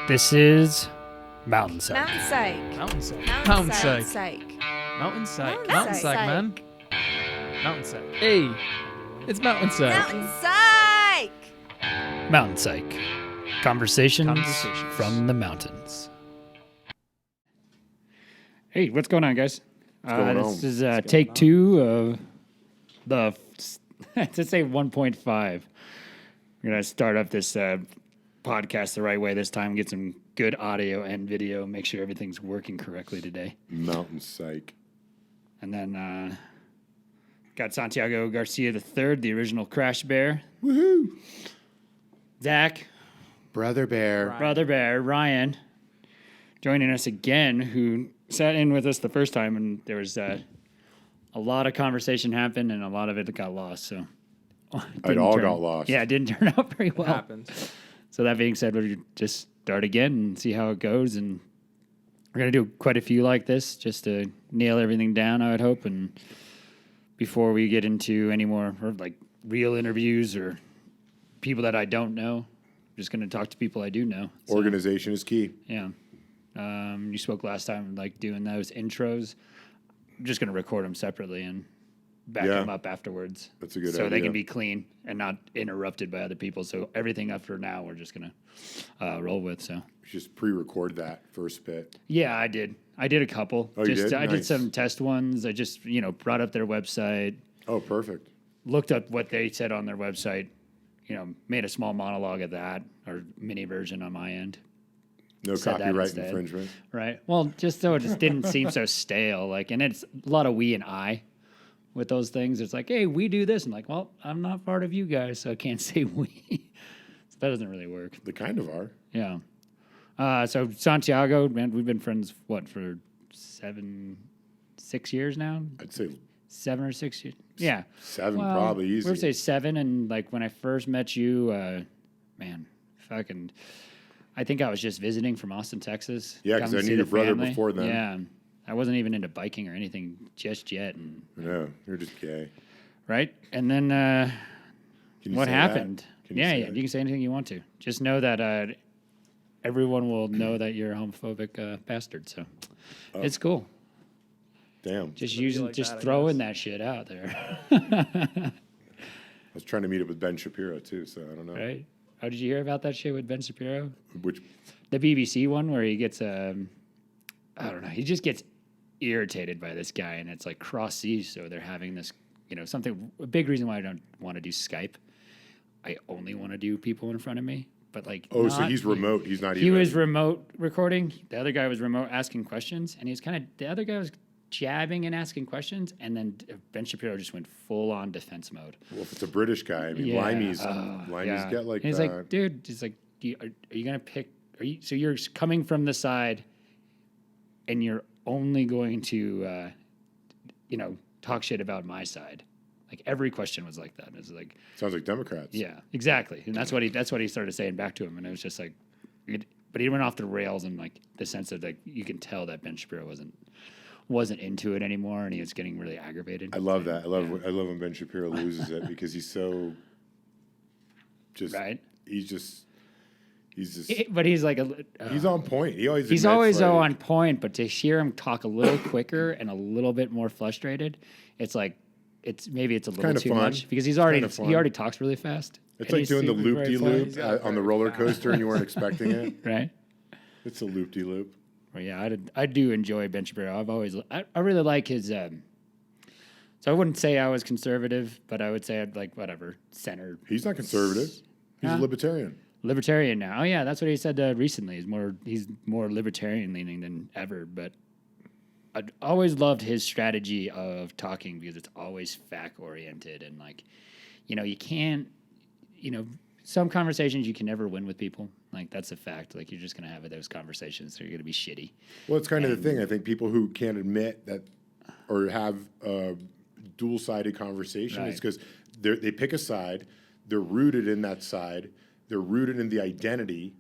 This is Mountain Psych. Mountain Psych. Mountain Psych. Mountain Psych. Psych. Mountain Psych. Mountain Mountain Psych. Psych, man. Mountain Psych. Hey, it's Mountain Psych. Mountain Psych. Mountain Psych. Conversations Conversations. from the mountains. Hey, what's going on, guys? going on? This is take 2 of the, let's say 1.5. We're going to start up this podcast the right way this time, get some good audio and video, make sure everything's working correctly today. Mountain Psych. And then got Santiago Garcia III, the original Crash Bear. Woohoo! Zack, Brother Bear. Right. Brother Bear, Ryan, joining us again, who sat in with us the first time, and there was a lot of conversation happened, and a lot of it got lost. So It all got lost. Yeah, it didn't turn out very well. Happens. So that being said, we'll just start again and see how it goes, and we're gonna do quite a few like this just to nail everything down, I would hope, and before we get into any more like real interviews or people that I don't know, I'm just gonna talk to people I do know. So, Organization is key. yeah. You spoke last time, like doing those intros. I'm just going to record them separately and back Yeah. them up afterwards. That's a good so they idea. can be clean and not interrupted by other people. So everything up for now, we're just going to roll with. So Just pre-record that first bit. yeah, I did. I did a couple. Oh, you did? I did Nice. some test ones. I just brought up their website, Oh, perfect. looked up what they said on their website. Made a small monologue of that or mini version on my end. No Said that copyright instead. infringement. Right. Well, just so it just didn't seem so stale. And it's a lot of we and I with those things. It's like, hey, we do this. I'm like, well, I'm not part of you guys, so I can't say we. So that doesn't really work. They kind of are. Yeah. So Santiago, man, we've been friends, for 6 years now? I'd say 7 or 6 years? Yeah. 7 Well, probably easy. We would say 7, and when I first met you, I think I was just visiting from Austin, Texas. Yeah, 'cause come I see knew the your brother family. before then. Yeah, I wasn't even into biking or anything just yet, and No, you're just gay. right. And then Can you what say that? happened? Can you Yeah, say yeah. that? You can say anything you want to. Just know that everyone will know that you're a homophobic bastard. So Oh. it's cool. Damn. Just Somebody using, like just that, I throwing guess. that shit out there. I was trying to meet up with Ben Shapiro, too, so I don't know. Right? Oh, did you hear about that shit with Ben Shapiro? Which, The BBC one where he gets I don't know, he just gets irritated by this guy, and it's like cross seas. So they're having this, a big reason why I don't want to do Skype. I only want to do people in front of me, but so he's remote. He's not He even. was remote recording. The other guy was remote asking questions, and the other guy was jabbing and asking questions, and then Ben Shapiro just went full on defense mode. Well, if it's a British guy, I mean, Yeah. Limeys Yeah. get like And he's that. like, dude, it's like, are you gonna pick? So you're coming from the side, and you're only going to, talk shit about my side. Like every question was like that. It's like, Sounds like Democrats. yeah, exactly, and that's what he started saying back to him, and it was just like, but he went off the rails in like the sense of like you can tell that Ben Shapiro wasn't into it anymore, and he was getting really aggravated. I love that. I love when Ben Shapiro loses it because he's so just Right. He's just But he's like he's on point. He's He's admits, always like, on point, but to hear him talk a little quicker and a little bit more frustrated, it's like maybe it's a little kinda too fun. much because It's kinda fun. he already talks really fast. It's and like he's doing the super very loop de funny. loop on the roller coaster and you weren't expecting it. right? It's a loop de loop. Well, yeah, I do enjoy Ben Shapiro. I really like his. So I wouldn't say I was conservative, but I would say I'd like whatever center He's not conservative. He's Huh? a libertarian. libertarian now. Oh yeah, that's what he said recently. He's more libertarian leaning than ever. But I always loved his strategy of talking because it's always fact oriented and you can't, some conversations you can never win with people. Like that's a fact. Like you're just gonna have those conversations. So you're gonna be shitty. Well, it's kind of the thing. I think people who can't admit that or have a dual-sided conversation is Right. because they pick a side, they're rooted in that side, they're rooted in the identity,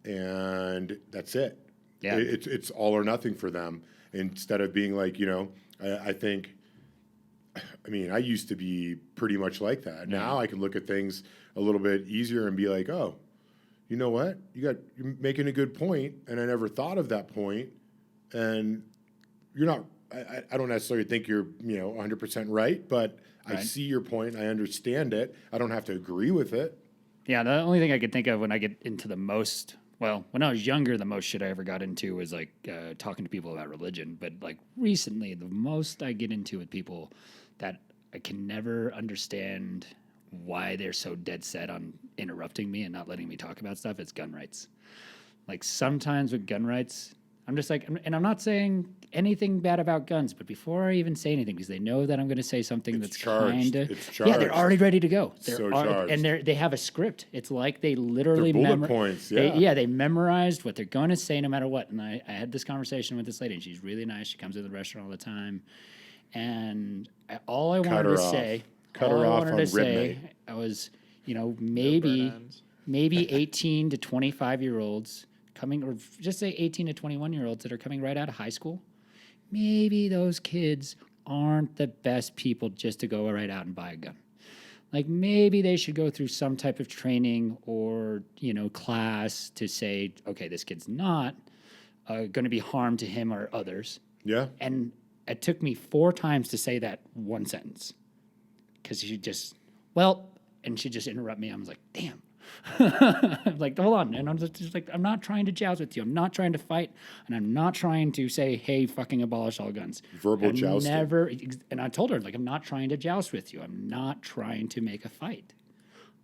and that's it. Yeah. It's all or nothing for them. Instead of being like, I think, I mean, I used to be pretty much like that. Now I can look at things a little bit easier and be like, oh, you know what? You're making a good point, and I never thought of that point. And you're not. I don't necessarily think you're 100% right, but I see your point. I understand it. I don't have to agree with it. Yeah, the only thing I could think of when I get into when I was younger, the most shit I ever got into was like talking to people about religion. But like recently, the most I get into with people that I can never understand why they're so dead set on interrupting me and not letting me talk about stuff is gun rights. Like sometimes with gun rights, I'm just like, and I'm not saying anything bad about guns, but before I even say anything, because they know that I'm going to say something that's kind of, yeah, they're already ready to go. They're charged. And they have a script. It's like they literally bullet points. Yeah, they memorized what they're going to say no matter what. And I had this conversation with this lady, and she's really nice. She comes to the restaurant all the time, and all I wanted to say, I was, maybe 18 to 25-year-olds coming, or just say 18 to 21-year-olds that are coming right out of high school. Maybe those kids aren't the best people just to go right out and buy a gun. Like maybe they should go through some type of training or, class to say, okay, this kid's not going to be harm to him or others. Yeah. And it took me 4 times to say that one sentence. Because she just, and she just interrupted me. I was like, damn. I'm like, hold on. And I'm just like, I'm not trying to joust with you. I'm not trying to fight. And I'm not trying to say, hey, fucking abolish all guns. Verbal jousting. And I told her, like, I'm not trying to joust with you. I'm not trying to make a fight.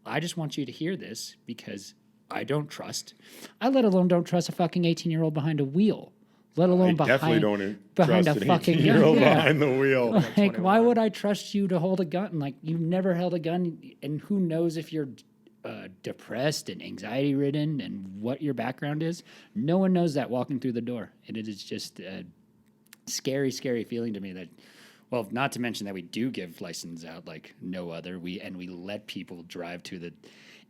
I just want you to hear this because I don't trust. I let alone don't trust a fucking 18-year-old behind a wheel. Let alone definitely don't trust a an fucking 18-year-old gun. behind the wheel. Like, why would I trust you to hold a gun? Like, you've never held a gun, and who knows if you're depressed and anxiety-ridden and what your background is? No one knows that walking through the door. And it is just a scary, scary feeling to me that, well, not to mention that we do give license out like no other. We let people drive to the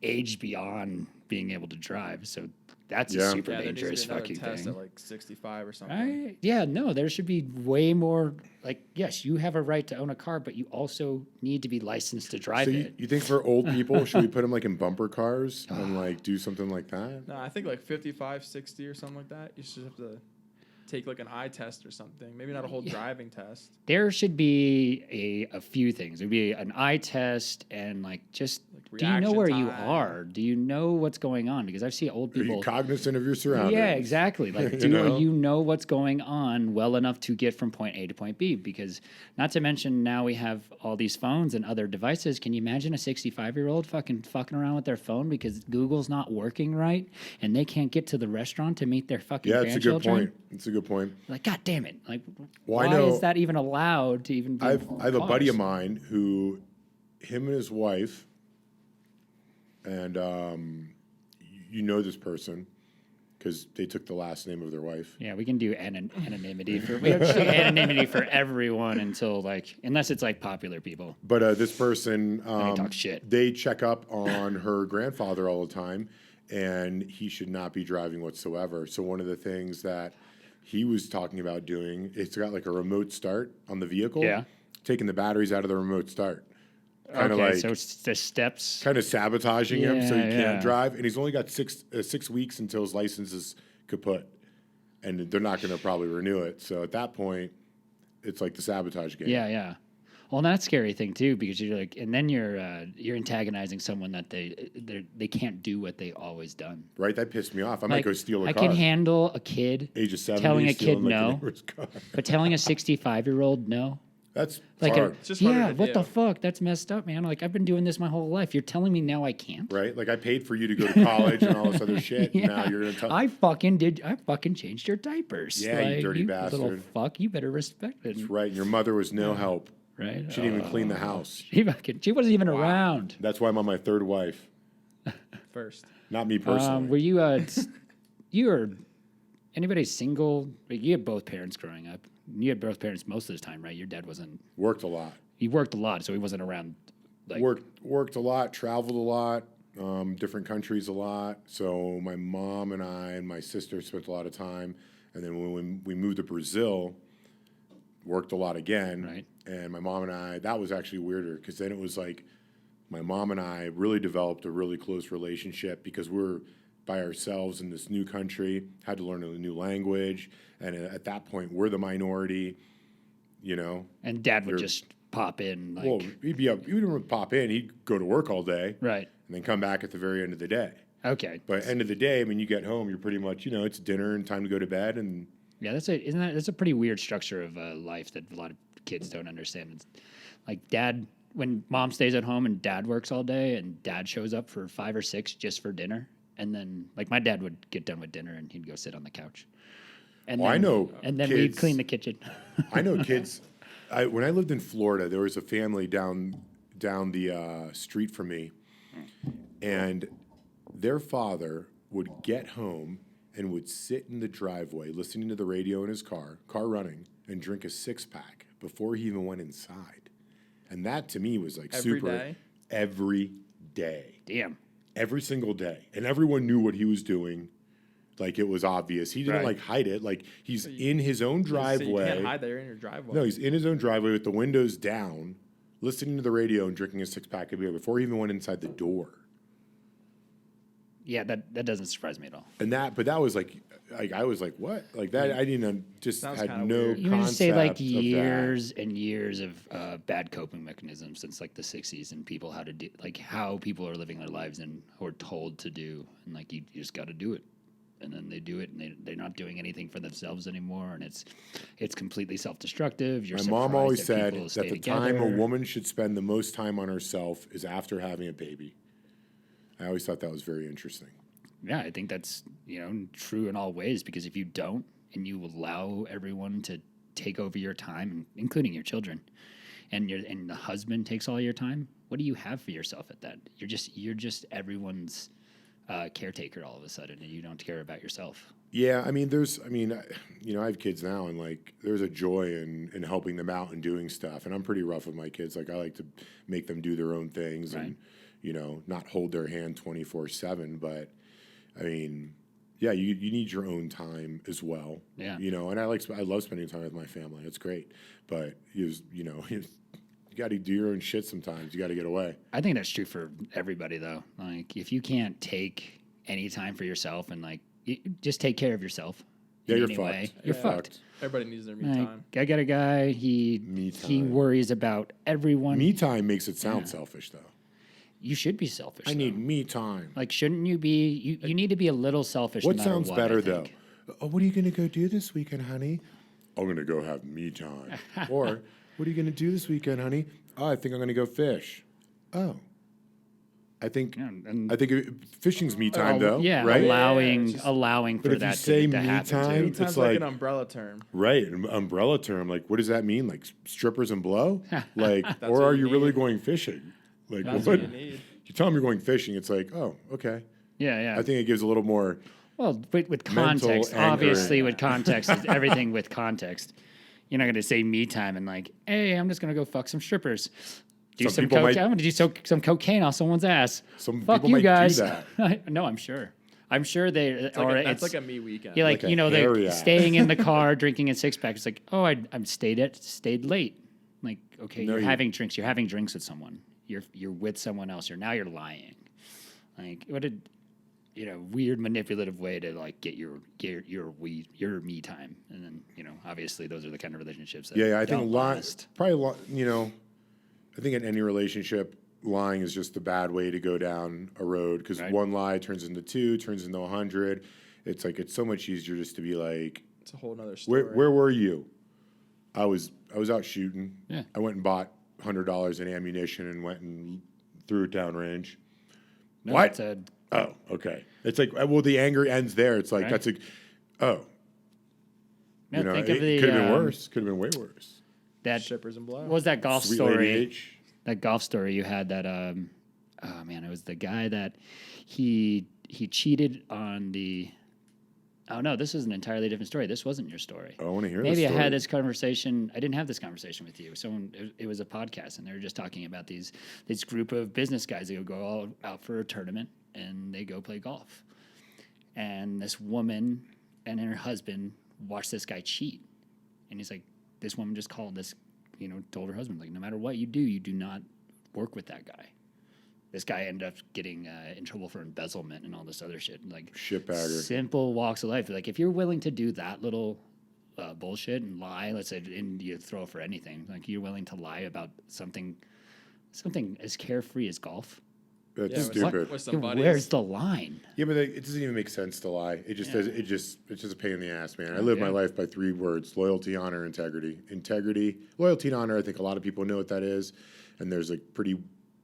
age beyond being able to drive. So that's a super dangerous fucking test thing. At like 65 or something. There should be way more. Like, yes, you have a right to own a car, but you also need to be licensed to drive it. You think for old people, should we put them like in bumper cars and like do something like that? No, I think like 55, 60 or something like that. You should have to take like an eye test or something. Maybe not a whole driving test. There should be a few things. There'd be an eye test and like just do you know where you are? Do you know what's going on? Because I've seen old people. Are you cognizant of your surroundings? Yeah, exactly. Like, you know what's going on well enough to get from point A to point B? Because not to mention now we have all these phones and other devices. Can you imagine a 65-year-old fucking around with their phone because Google's not working right and they can't get to the restaurant to meet their fucking grandchildren? It's a good point. It's a good point. Like, God damn it! Like, why is that even allowed to even be? I have a buddy of mine who, him and his wife, and this person because they took the last name of their wife. Yeah, we can do anonymity for everyone until unless it's like popular people. But this person, they talk shit. They check up on her grandfather all the time, and he should not be driving whatsoever. So one of the things that he was talking about doing, it's got like a remote start on the vehicle. Yeah. Taking the batteries out of the remote start. So it's the steps. Kind of sabotaging him so he can't drive. And he's only got 6 weeks until his license is kaput. And they're not going to probably renew it. So at that point, it's like the sabotage game. Yeah, yeah. Well, and that's a scary thing too, because you're like, and then you're antagonizing someone that they can't do what they always done. Right, that pissed me off. I might go steal a car. I can handle a kid age of 70 telling a kid no, but telling a 65-year-old no. That's like hard. What the fuck? That's messed up, man. Like, I've been doing this my whole life. You're telling me now I can't? Right? Like, I paid for you to go to college and all this other shit. Yeah. And now you're going to tell I fucking changed your diapers. Yeah, you dirty bastard. Little fuck, you better respect it. That's right. Your mother was no help. Right? She didn't even clean the house. She wasn't even around. That's why I'm on my third wife. First. Not me personally. Were you anybody single? Like, you had both parents growing up. You had both parents most of the time, right? Your dad wasn't. Worked a lot. He worked a lot, so he wasn't around. Like, worked a lot, traveled a lot, different countries a lot. So my mom and I and my sister spent a lot of time. And then when we moved to Brazil, worked a lot again. Right. And my mom and I, that was actually weirder because then it was like my mom and I really developed a really close relationship because by ourselves in this new country, had to learn a new language. And at that point, we're the minority, you know. And Dad would just pop in. Like, Well, he wouldn't pop in. He'd go to work all day. right. And then come back at the very end of the day. Okay. But end of the day, when you get home, you're pretty much, you know, it's dinner and time to go to bed. And Yeah, that's a pretty weird structure of life that a lot of kids don't understand. It's like Dad, when Mom stays at home and Dad works all day, and Dad shows up for 5 or 6 just for dinner, and then like my dad would get done with dinner and he'd go sit on the couch. And I know and then kids- we'd clean the kitchen. I know kids. When I lived in Florida, there was a family down the street from me, and their father would get home and would sit in the driveway listening to the radio in his car running, and drink a 6-pack before he even went inside. And that to me was like Every super. day? Every day. Damn. Every single day. And everyone knew what he was doing. Like it was obvious. He didn't Right. like hide it. Like he's in his own So driveway. you can't hide there in your driveway. No, he's in his own driveway with the windows down, listening to the radio and drinking a 6-pack of beer before he even went inside the door. Yeah, that doesn't surprise me at all. And but that was like I was like, what? Like that, I didn't, just Sounds had kinda no weird. You would just say like concept of that. years and years of bad coping mechanisms since like the 60s, and people how to do, like how people are living their lives and are told to do, and like you just got to do it, and then they do it, and they're not doing anything for themselves anymore, and it's completely self-destructive. You're My mom surprised always that said people that stay the time a together. woman should spend the most time on herself is after having a baby. I always thought that was very interesting. Yeah, I think that's, true in all ways, because if you don't and you allow everyone to take over your time, including your children, and the husband takes all your time, what do you have for yourself at that? You're just everyone's caretaker all of a sudden, and you don't care about yourself. Yeah, I mean, I have kids now, and like, there's a joy in helping them out and doing stuff. And I'm pretty rough with my kids. Like, I like to make them do their own things, Right. and not hold their hand 24/7. But I mean, yeah, you need your own time as well. Yeah. And I love spending time with my family. It's great, but you got to do your own shit sometimes. You got to get away. I think that's true for everybody, though. Like, if you can't take any time for yourself and just take care of yourself. Yeah, in you're any fucked. way, You're you're fucked. Everybody needs their me Like, time. I got a guy. He Me he time. worries about everyone. Me time makes it sound selfish, though. You should be selfish. I though. need me time. Like, shouldn't you be? You need to be a little selfish. What no matter sounds what, better I though? think. Oh, what are you gonna go do this weekend, honey? I'm gonna go have me time. Or what are you gonna do this weekend, honey? Oh, I think I'm gonna go fish. Oh, I think Yeah, and- fishing's me time though. Yeah, right. allowing it's just- allowing But for if you that say to me happen time, too. It's Sounds like like- an umbrella term. Right, an umbrella term. Like, what does that mean? Like strippers and blow? Like, or what are you you really need. going fishing? Like, That's what? what you need. You tell them you're going fishing. It's like, oh, okay. Yeah, yeah. I think it gives a little more. Well, with Mental context, anchoring. obviously, with context, is everything with context. You're not going to say me time and like, hey, I'm just going to go fuck some strippers. Do Some some people might- cocaine. I'm going to do some cocaine off someone's ass. Some fuck people you might do guys. that. No, I'm sure. I'm sure they. That's or like, that's it's, like a me weekend. you're like, like a they're hairy ass. staying in the car drinking a 6-pack. It's like, oh, I'm stayed late. Like, okay, No, you're you- having drinks. You're having drinks with someone. You're with someone else. You're lying. Like, what a weird manipulative way to like get your me time. And then obviously those are the kind of relationships that Yeah, I think don't lying. last. Probably, I think in any relationship, lying is just a bad way to go down a road because Right. one lie turns into 2, turns into 100. It's like it's so much easier just to be like, It's a whole nother story. where were you? I was out shooting. Yeah. I went and bought $100 in ammunition and went and threw it downrange. No, What? it's a- Oh, okay. It's like, well, the anger ends there. It's like Right. that's like, oh, yeah, think it of the, could have been worse. Could have been way worse. That Shippers and blow. what was that golf Sweet story? Lady H. That golf story you had that oh man, it was the guy that he cheated on the. Oh no, this is an entirely different story. This wasn't your story. I want to hear. Maybe this I story. had this conversation. I didn't have this conversation with you. It was a podcast, and they were just talking about this group of business guys that go all out for a tournament, and they go play golf. And this woman and her husband watched this guy cheat, and he's like, this woman just told her husband, like, no matter what you do not work with that guy. this guy ended up getting in trouble for embezzlement and all this other shit. Like Shitbagger. simple walks of life. Like if you're willing to do that little bullshit and lie, let's say, and you throw it for anything, like you're willing to lie about something as carefree as golf. That's Yeah, stupid. with some buddies. Where's the line? Yeah, but it doesn't even make sense to lie. It just Yeah. does. It's just a pain in the ass, man. I live my Yeah. life by 3 words: loyalty, honor, integrity. Integrity, loyalty, and honor. I think a lot of people know what that is, and there's a pretty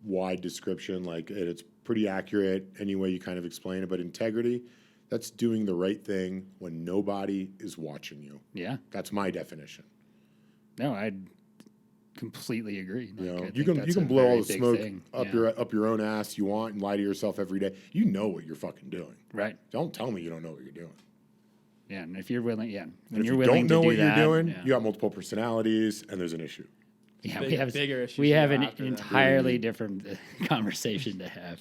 wide description. Like, and it's pretty accurate any way you kind of explain it. But integrity, that's doing the right thing when nobody is watching you. Yeah. That's my definition. No, I completely agree. You Like, know, I you think can that's a blow all very the big smoke thing. up Yeah. up your own ass you want and lie to yourself every day. You know what you're fucking doing. Right. Don't tell me you don't know what you're doing. Yeah, and if you're willing, when And if you're you willing don't know to what do you're that, doing, yeah. you got multiple personalities, and there's an issue. Yeah, Bigger issues we to have go an after that. entirely different conversation to have.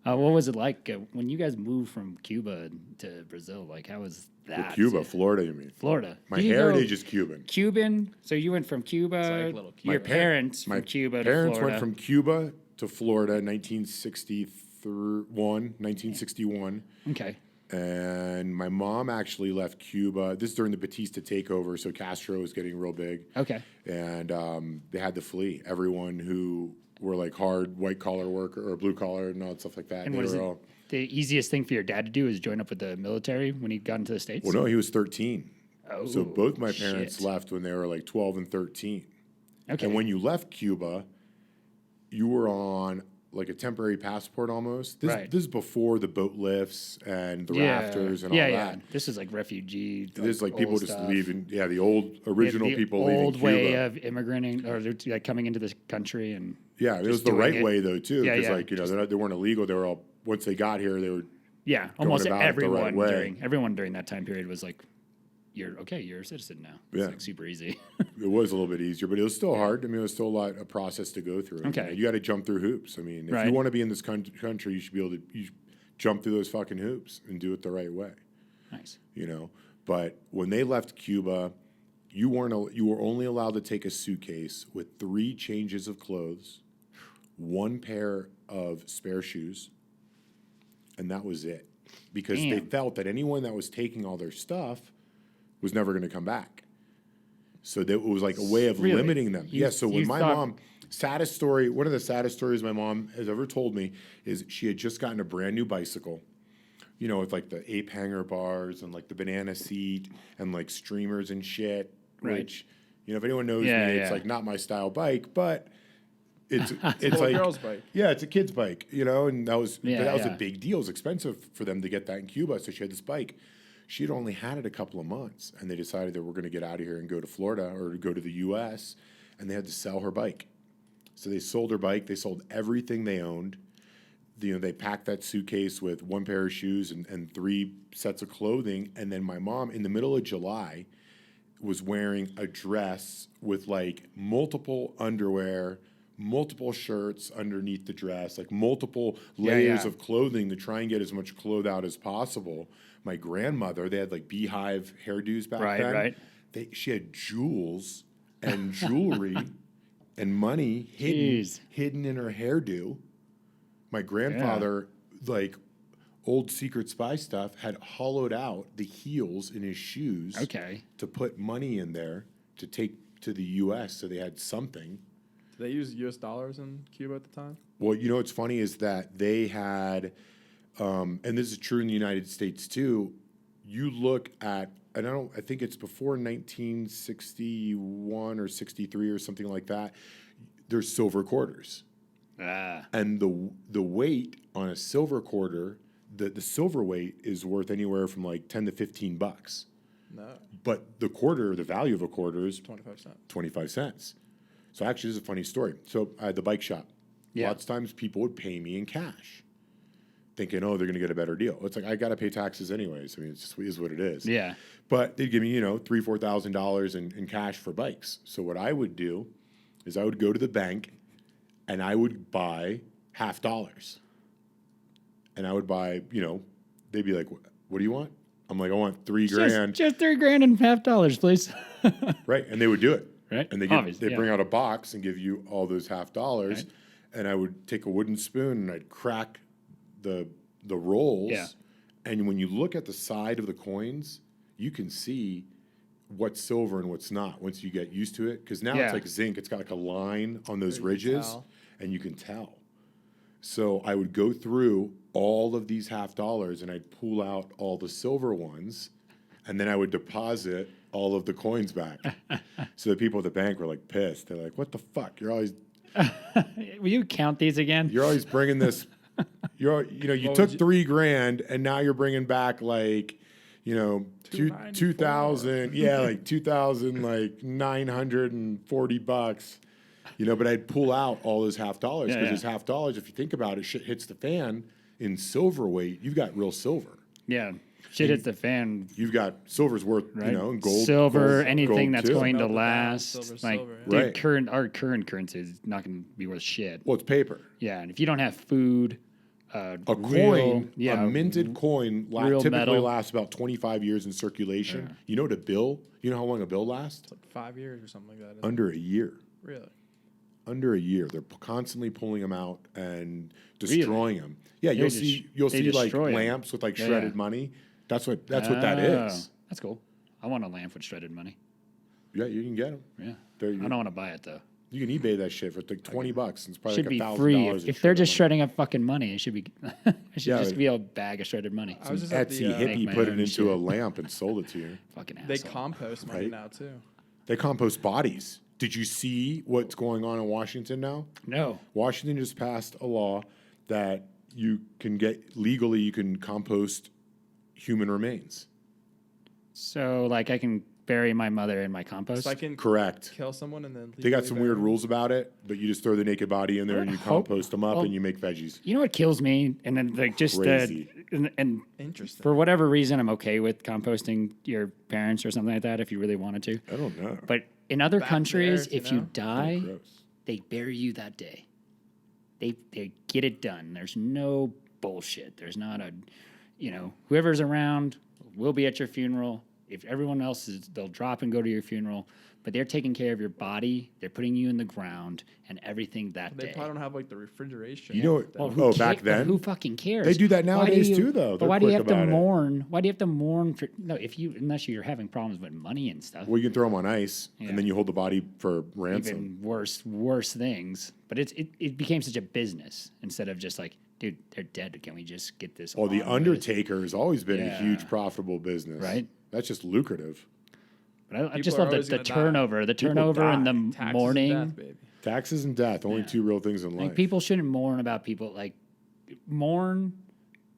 What was it like when you guys moved from Cuba to Brazil? Like, how was Or that? Cuba, Florida, you mean? Florida. My Did you go heritage is Cuban. Cuban. So you went from Cuba. like little Cuba. Your parents My from Cuba to parents Florida. went from Cuba to Florida in 1961. Okay. And my mom actually left Cuba. This is during the Batista takeover, so Castro was getting real big. Okay. And they had to flee. Everyone who were like hard white collar worker or blue collar and all that stuff like that. And they what is were it? all. The easiest thing for your dad to do is join up with the military when he got into the States? Well, no, he was 13. Oh, So both my parents shit. left when they were like 12 and 13. Okay. And when you left Cuba, you were on like a temporary passport almost. Right. This is before the boat lifts and the rafters and all that. This is like refugee. This is like people old just stuff. leaving. Yeah, the old original The people old leaving way Cuba. of immigrating or like coming into this country and Yeah, it was just the doing right it. way though too, Yeah, because yeah, like they weren't illegal. They were all once they got here, they were. almost about it the right everyone way. during that time period was like, you're a citizen now. It's Yeah. like super easy. It was a little bit easier, but it was still hard. I mean, it was still a process to go through. Okay. You got to jump through hoops. I mean, if Right. you want to be in this country, you should be able to jump through those fucking hoops and do it the right way. Nice. You know, but when they left Cuba, you were only allowed to take a suitcase with 3 changes of clothes, 1 pair of spare shoes, and that was it. Because they Damn. felt that anyone that was taking all their stuff was never going to come back. So that it was like a way of Really? limiting them. You- So when you my thought- mom, saddest story, one of the saddest stories my mom has ever told me is she had just gotten a brand new bicycle, you know, with like the ape hanger bars and like the banana seat and like streamers and shit. Right. Which, you know, if anyone knows Yeah, me, it's yeah. like not my style bike, but it's Little like girl's bike. yeah, it's a kid's bike, you know, and that was Yeah, but that was yeah. a big deal. It was expensive for them to get that in Cuba, so she had this bike. She had only had it a couple of months, and they decided that we're going to get out of here and go to Florida or go to the U.S., and they had to sell her bike. So they sold her bike. They sold everything they owned. You know, they packed that suitcase with 1 pair of shoes and 3 sets of clothing, and then my mom, in the middle of July, was wearing a dress with like multiple underwear, multiple shirts underneath the dress, like multiple layers yeah. of clothing to try and get as much clothes out as possible. My grandmother, they had like beehive hairdos back Right, then. right. She had jewels and jewelry and money Jeez. hidden in her hairdo. My grandfather, like old secret spy stuff, had hollowed out the heels in his shoes Okay. to put money in there to take to the U.S. so they had something. Did they use U.S. dollars in Cuba at the time? Well, you know what's funny is that they had, and this is true in the United States too. You look at, and I think it's before 1961 or 63 or something like that. There's silver quarters, and the weight on a silver quarter, the silver weight is worth anywhere from like $10 to $15. No, But the value of a quarter is 25 cents. 25 cents. So actually, this is a funny story. So I had the bike shop. Yeah. Lots of times people would pay me in cash, thinking, oh, they're going to get a better deal. It's like, I got to pay taxes anyways. I mean, it is what it is. Yeah. But they'd give me, $3,000, $4,000 in cash for bikes. So what I would do is I would go to the bank and I would buy $50. And I would buy, they'd be like, what do you want? I'm like, I want $3,000. Just $3,000 and $50, please. Right. And they would do it. Right. And they Obviously, bring out a box and give you all those $50. Right. and I would take a wooden spoon and I'd crack the rolls. Yeah. And when you look at the side of the coins, you can see what's silver and what's not once you get used to it. Because now Yeah. it's like zinc. It's got like a line on those You can ridges, tell. and you can tell. So I would go through all of these $50 and I'd pull out all the silver ones, and then I would deposit all of the coins back. So the people at the bank were like pissed. They're like, "What the fuck? You're Will you count these again? always bringing this. You What took would you- $3,000 and now you're bringing back like, 2,000. Yeah, like 2,000, like $940. But I'd pull out all those $50 because Yeah, those $50, if you think about it, shit hits the fan in silver weight. You've got real silver. Yeah. Shit hits the fan. You've got silver's worth, Right. and gold. Silver, gold- anything gold that's too. going to Melt it down, last. silver, Like, silver, yeah. dude, Right. our current currency is not going to be worth shit. Well, it's paper. Yeah, and if you don't have food, A real- coin, yeah, a minted coin, real typically metal. lasts about 25 years in circulation. You know what a bill? You know how long a bill lasts? It's like 5 years or something like that. isn't it? Under a year. Really? Under a year. They're constantly pulling them out and destroying them. Yeah, you'll see they like destroy 'em. lamps with like Yeah, shredded yeah. money. That's what that is. Oh, that's cool. I want a lamp with shredded money. Yeah, you can get them. Yeah. There I you, don't want to buy it though. you can eBay that shit for like $20. It's probably Should like be $1,000. free. in If they're shredded just money. shredding up fucking money, it should be. It should Yeah, just but- be a bag of shredded money. I was just at Etsy the, Make hippie my put it own into shit. a lamp and sold it to you. Fucking they asshole. compost money Right? now too. They compost bodies. Did you see what's going on in Washington now? No. Washington just passed a law that you can compost human remains. So So like I can bury my mother in my compost. I can Correct. kill someone and then They got legally some bury weird them? rules about it, but you just throw the naked body in there and you Hope- compost them up well, and you make veggies. You know what kills me? And then like just Crazy. and Interesting. for whatever reason, I'm okay with composting your parents or something like that if you really wanted to. I don't know. But in other Back to countries, Earth, you if you know? die, Gross. they bury you that day. They get it done. There's no bullshit. There's not a, whoever's around will be at your funeral. If everyone else is, they'll drop and go to your funeral. But they're taking care of your body. They're putting you in the ground and everything that They day. probably don't have like the refrigeration. You know what? Well, Oh, back but then? who fucking cares? They do that Why nowadays you- too, though. But They're why do you quick have to about it. mourn? Why do you have to mourn for unless you're having problems with money and stuff? Well, you can throw them on ice Yeah. and then you hold the body for ransom. Even worse things. But it became such a business instead of just like, dude, they're dead. Can we just get this? Oh, the on with? Undertaker has always been a Yeah. huge profitable business. Right. That's just lucrative. But I People just are love always the gonna die. turnover, and die. the Taxes mourning. and death, baby. Taxes and death, only Yeah. two real things in Like life. people shouldn't mourn about people like mourn,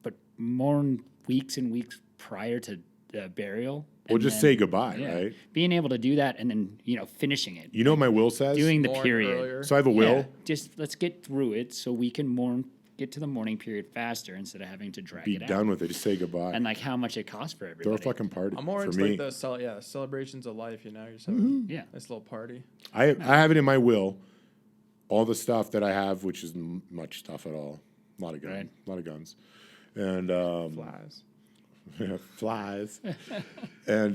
but mourn weeks and weeks prior to the burial. Well, and just then- say goodbye, yeah, right? Being able to do that and then finishing it, You know what my will says? doing the Mourn period. earlier. So I have a Yeah, will. just let's get through it so we can get to the mourning period faster instead of having to drag Be it done out. with it. Just say goodbye. And like how much it costs for Throw everybody. a fucking party I'm more for into me. like the celebrations of life. You're just having Yeah. a nice little party. I have it in my will. All the stuff that I have, which is much stuff at all. A lot of guns. Right. A lot of guns. And Flies. flies. And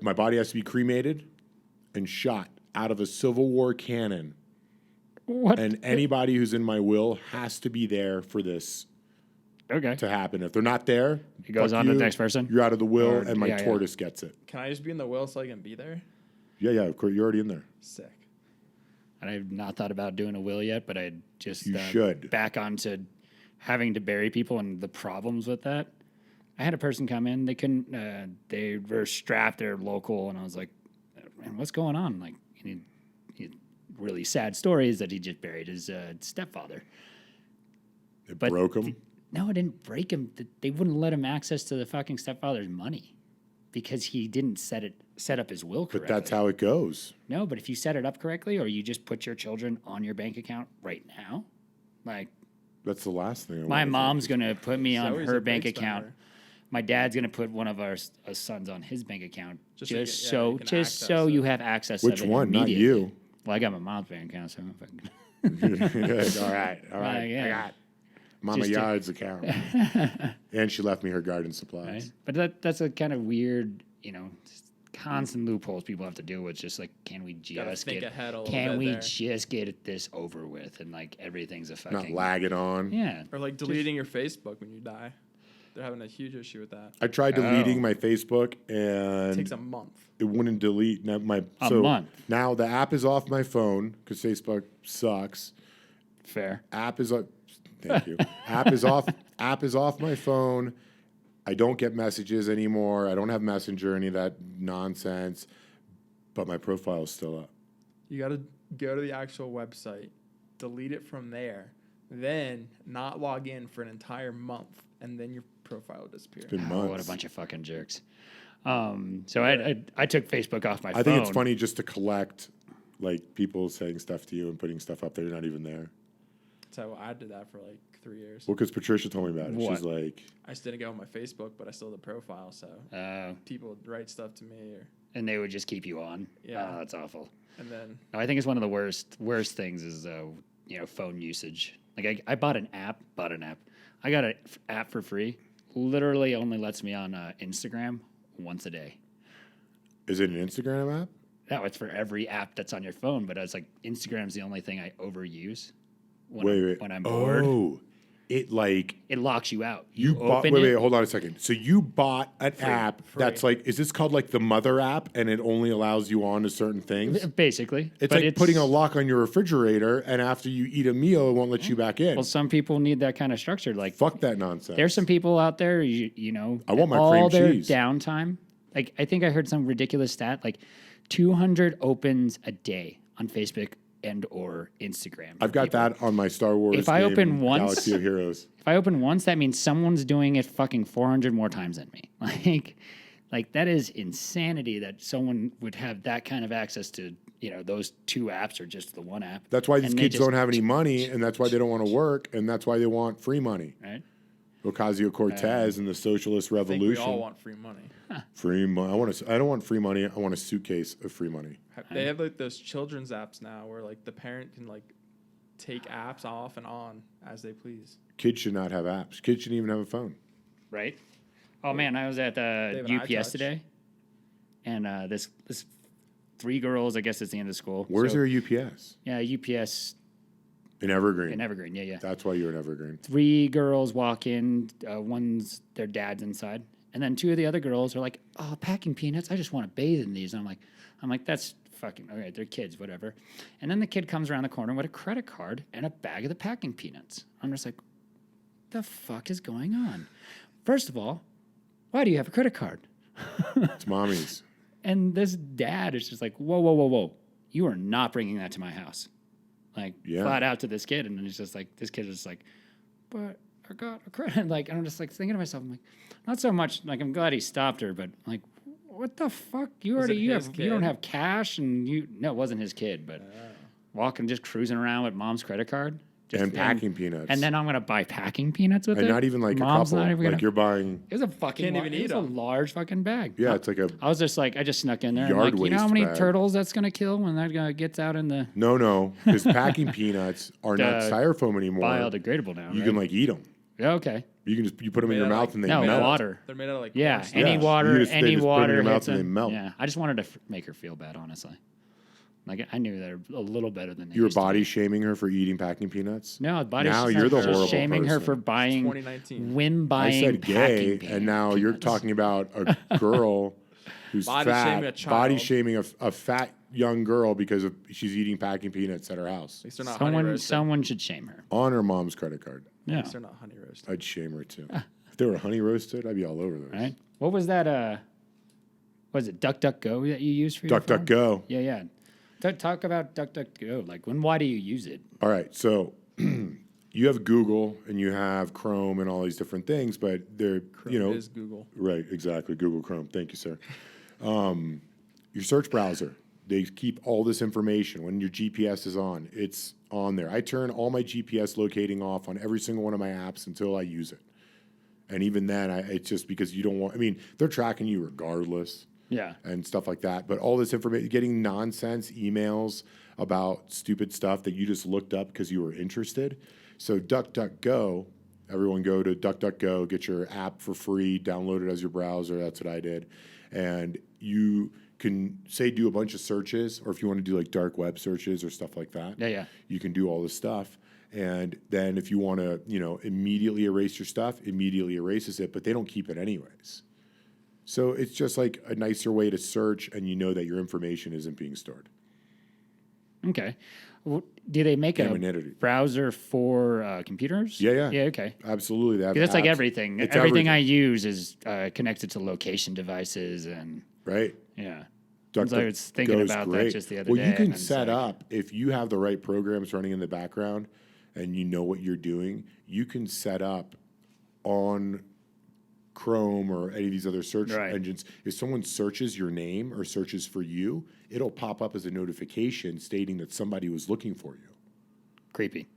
my body has to be cremated and shot out of a Civil War cannon. What? And anybody who's in my will has to be there for this Okay. to happen. If they're not there, It goes fuck on to the you, next person? You're out of the will, Or- and my yeah, yeah. tortoise gets it. Can I just be in the will so I can be there? Yeah, of course. You're already in there. Sick. I have not thought about doing a will yet, but I just You should. back onto having to bury people and the problems with that. I had a person come in. They couldn't. They were strapped. They're local, and I was like, "Man, what's going on?" Like, he really sad story is that he just buried his stepfather. It But broke him. No, it didn't break him. They wouldn't let him access to the fucking stepfather's money because he didn't set up his will correctly. But that's how it goes. No, but if you set it up correctly, or you just put your children on your bank account right now, like That's the last thing. I my wanna mom's think. gonna put me on Zoe's her a bank big account. spender. My dad's gonna put one of our sons on his bank account, Just just so you can just access so it. you have access. Which of it one? Not immediately. you. Well, I got my mom's bank account, so if I can- all right. yeah. I got Mama Just to- Yard's account. And she left me her garden supplies. right? But that's a kind of weird, constant loopholes people have to deal with. Just like, can we Gotta just think get ahead a little can bit we there. just get this over with, and like everything's a fucking Not lagging on. yeah. Or like deleting your Facebook when you die. They're having a huge issue with that. I tried deleting Oh. my Facebook It takes and a month. it wouldn't delete. Now A month. Now the app is off my phone because Facebook sucks. Fair. App is up. Thank you. App is off. App is off my phone. I don't get messages anymore. I don't have Messenger, any of that nonsense. But my profile is still up. You got to go to the actual website, delete it from there, then not log in for an entire month, and then your profile will disappear. It's been Oh, months. what a bunch of fucking jerks. So I took Facebook off my phone. I think it's funny just to collect like people saying stuff to you and putting stuff up there. You're not even there. So I did that for like 3 years. Well, because Patricia told me about it. What? She's like, I just didn't go on my Facebook, but I still had the profile, so people would write stuff to me, and they would just keep you on. Yeah. Oh, that's awful. and then No, I think it's one of the worst things is phone usage. Like I bought an app. I got an app for free. Literally only lets me on Instagram once a day. is it an Instagram app? No, it's for every app that's on your phone, but it's like Instagram's the only thing I overuse when I'm bored. Oh, it like It locks you out. you bought. open Wait, it. hold on a second. So you bought an app that's like, is this called like the mother app, and it only allows you on to certain things? Basically. It's But like putting a lock on your refrigerator, and after you eat a meal, it won't let you back in. Well, some people need that kind of structure. Like Fuck that nonsense. there's some people out there, you know, I want my all cream their cheese. downtime. Like I think I heard some ridiculous stat, like 200 opens a day on Facebook and or Instagram. I've got that on my Star Wars. If I game, open once- Galaxy of Heroes. If I open once, that means someone's doing it fucking 400 more times than me. Like that is insanity that someone would have that kind of access to, those two apps or just the one app. That's why these And they kids just- don't have any money, and that's why they don't want to work, and that's why they want free money. Right? Ocasio-Cortez and the Socialist I think we Revolution. all want free money. Free money. I don't want free money. I want a suitcase of free money. They have like those children's apps now where like the parent can like take apps off and on as they please. Kids should not have apps. Kids shouldn't even have a phone. Right? Oh man, I was at have an UPS iTouch. today, and this 3 girls. I guess it's the end of school. Where's So- there a UPS? Yeah, UPS In Evergreen. in Evergreen. Yeah. That's why you're in Evergreen. 3 girls walk in. One's their dad's inside, and then 2 of the other girls are like, "Oh, packing peanuts. I just want to bathe in these." And I'm like, that's fucking all right. They're kids, whatever. And then the kid comes around the corner with a credit card and a bag of the packing peanuts. I'm just like, the fuck is going on? First of all, why do you have a credit card? It's mommy's. And this dad is just like, whoa. You are not bringing that to my house. Like, Yeah. flat out to this kid. And then it's just like, this kid is just like, but I got a credit. Like, and I'm just like thinking to myself, I'm like, not so much, like, I'm glad he stopped her, but like, what the fuck? You Was it already, his you don't kid? have cash and no, it wasn't his kid, but walking, just cruising around with mom's credit card. And packing peanuts. And then I'm going to buy packing peanuts with And it. not even like Mom's a not couple. even Like gonna, you're buying. it was a fucking, Can't even it eat was a 'em. large fucking bag. Yeah, it's like a. I was just like, I just snuck in there. I'm Yard like, you know how waste many bag. turtles that's going to kill when that guy gets out in the No, because packing peanuts are not The styrofoam anymore. biodegradable now? You right? can like eat them. Yeah, okay. You can you put them in your Made out mouth like- and they No, melt. water. They're made out of like Yeah, porcelain. any Yeah, water, you just- they any just put 'em in water your mouth hits and they them. melt. Yeah, I just wanted to make her feel bad, honestly. Like I knew they're a little better than they You were used to body be. shaming her for eating packing peanuts. No, body. Now she's you're not- the she's horrible shaming her person. for buying 2019. when I buying. said gay, packing and now you're peanuts. talking about a girl who's Body shaming a fat, child. body shaming a fat young girl because she's eating packing peanuts at her house At least they're not honey roasted. Someone should shame her. on her mom's credit card. At Yeah. least they're not honey roasted. I'd shame her too. If they were honey roasted, I'd be all over those. Right. What was that? Was it DuckDuckGo that you used for your phone? DuckDuckGo. Yeah. Talk about DuckDuckGo. Like, why do you use it? All right, so you have Google and you have Chrome and all these different things, but they're Chrome is Google. right, exactly, Google Chrome. Thank you, sir. Your search browser, they keep all this information. When your GPS is on, it's on there. I turn all my GPS locating off on every single one of my apps until I use it. And even then, it's just because you don't want, I mean, they're tracking you regardless. Yeah. And stuff like that. But all this information, getting nonsense emails about stupid stuff that you just looked up because you were interested. So DuckDuckGo, everyone go to DuckDuckGo, get your app for free, download it as your browser. That's what I did. And you can say do a bunch of searches, or if you want to do like dark web searches or stuff like that, Yeah. you can do all this stuff. And then if you want to, immediately erase your stuff, immediately erases it, but they don't keep it anyways. So it's just like a nicer way to search, and you know that your information isn't being stored. Okay. Do they make a Anonymity. browser for computers? Yeah. Yeah, okay. Absolutely. They have 'Cause that's like apps. everything. It's Everything I use is connected to location devices and Right. yeah. Duck So I was thinking goes about that great. just the other well, day. you can and it's set like- up, if you have the right programs running in the background and you know what you're doing, you can set up on Chrome or any of these other search engines. If someone searches your name or searches for you, it'll pop up as a notification stating that somebody was looking for you. Creepy.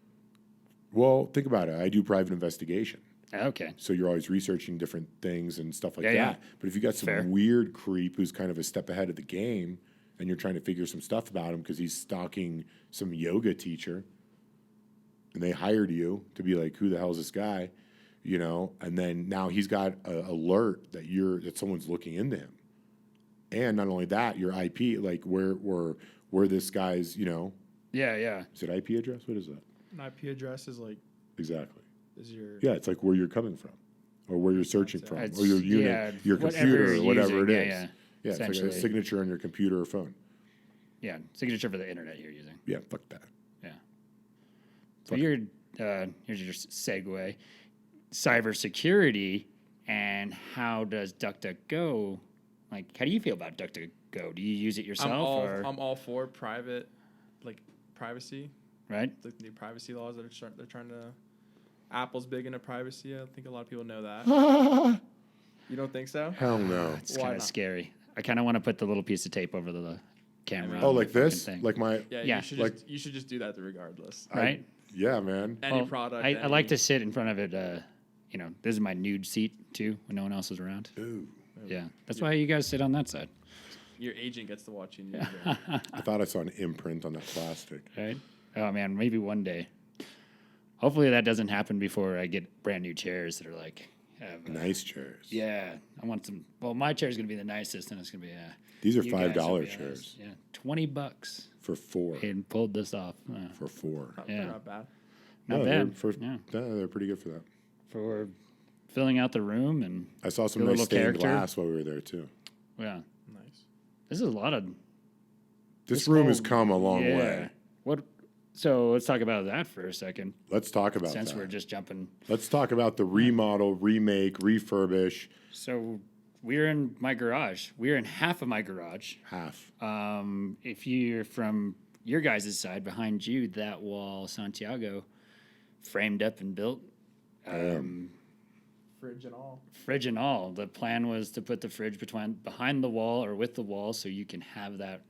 Well, think about it. I do private investigation. Okay. So you're always researching different things and stuff like Yeah, that. yeah. But if you got some Fair. weird creep who's kind of a step ahead of the game and you're trying to figure some stuff about him because he's stalking some yoga teacher and they hired you to be like, who the hell is this guy? And then now he's got an alert that someone's looking into him. And not only that, your IP, like where this guy's, Yeah. is it IP address? What is that? An IP address is like Exactly. is your Yeah, it's like where you're coming from, or where you're searching from, It's- or your unit, yeah, your whatever computer, or you're whatever it using, is. yeah, Yeah, it's like a essentially. signature on your computer or phone. Yeah. Signature for the internet you're using. Yeah, fuck that. Yeah. So here's your segue. Cybersecurity and how does DuckDuckGo, like, how do you feel about DuckDuckGo? Do you use it yourself I'm all for private, like privacy, right? the new privacy laws that they're trying to. Apple's big into privacy. I think a lot of people know that. You don't think so? Hell no. It's Why kind of not? scary. I kind of want to put the little piece of tape over the camera. Oh, on like the fucking this? thing. Like my? Yeah, Yeah. you should just do that regardless. right? Yeah, man. Any Well, product. I like to sit in front of it. This is my nude seat too when no one else is around. Ooh, Yeah, that's why you guys sit on that side, Your agent gets to watch you. use it. I thought I saw an imprint on that plastic. right? Oh man, maybe one day. Hopefully that doesn't happen before I get brand new chairs that are like. Nice chairs. Yeah, I want some. Well, my chair is gonna be the nicest, and it's gonna be. These are you guys will $5 be chairs honest. Yeah, $20 for four. and pulled this off. For four. They're Yeah. not bad. Not they're bad. Yeah. They're pretty good for that. For filling out the room and I saw some Your nice little stained character. glass while we were there too. yeah, Nice. this is a lot of. This room has whole- come a long yeah. way. What? So let's talk about that for a second. Let's talk about Since that. we're just jumping. Let's talk about the remodel, remake, refurbish. So we're in my garage. We're in half of my garage. Half. If you're from your guys' side, behind you, that wall, Santiago, framed up and built. Fridge and all. Fridge and all. The plan was to put the fridge behind the wall or with the wall, so you can have that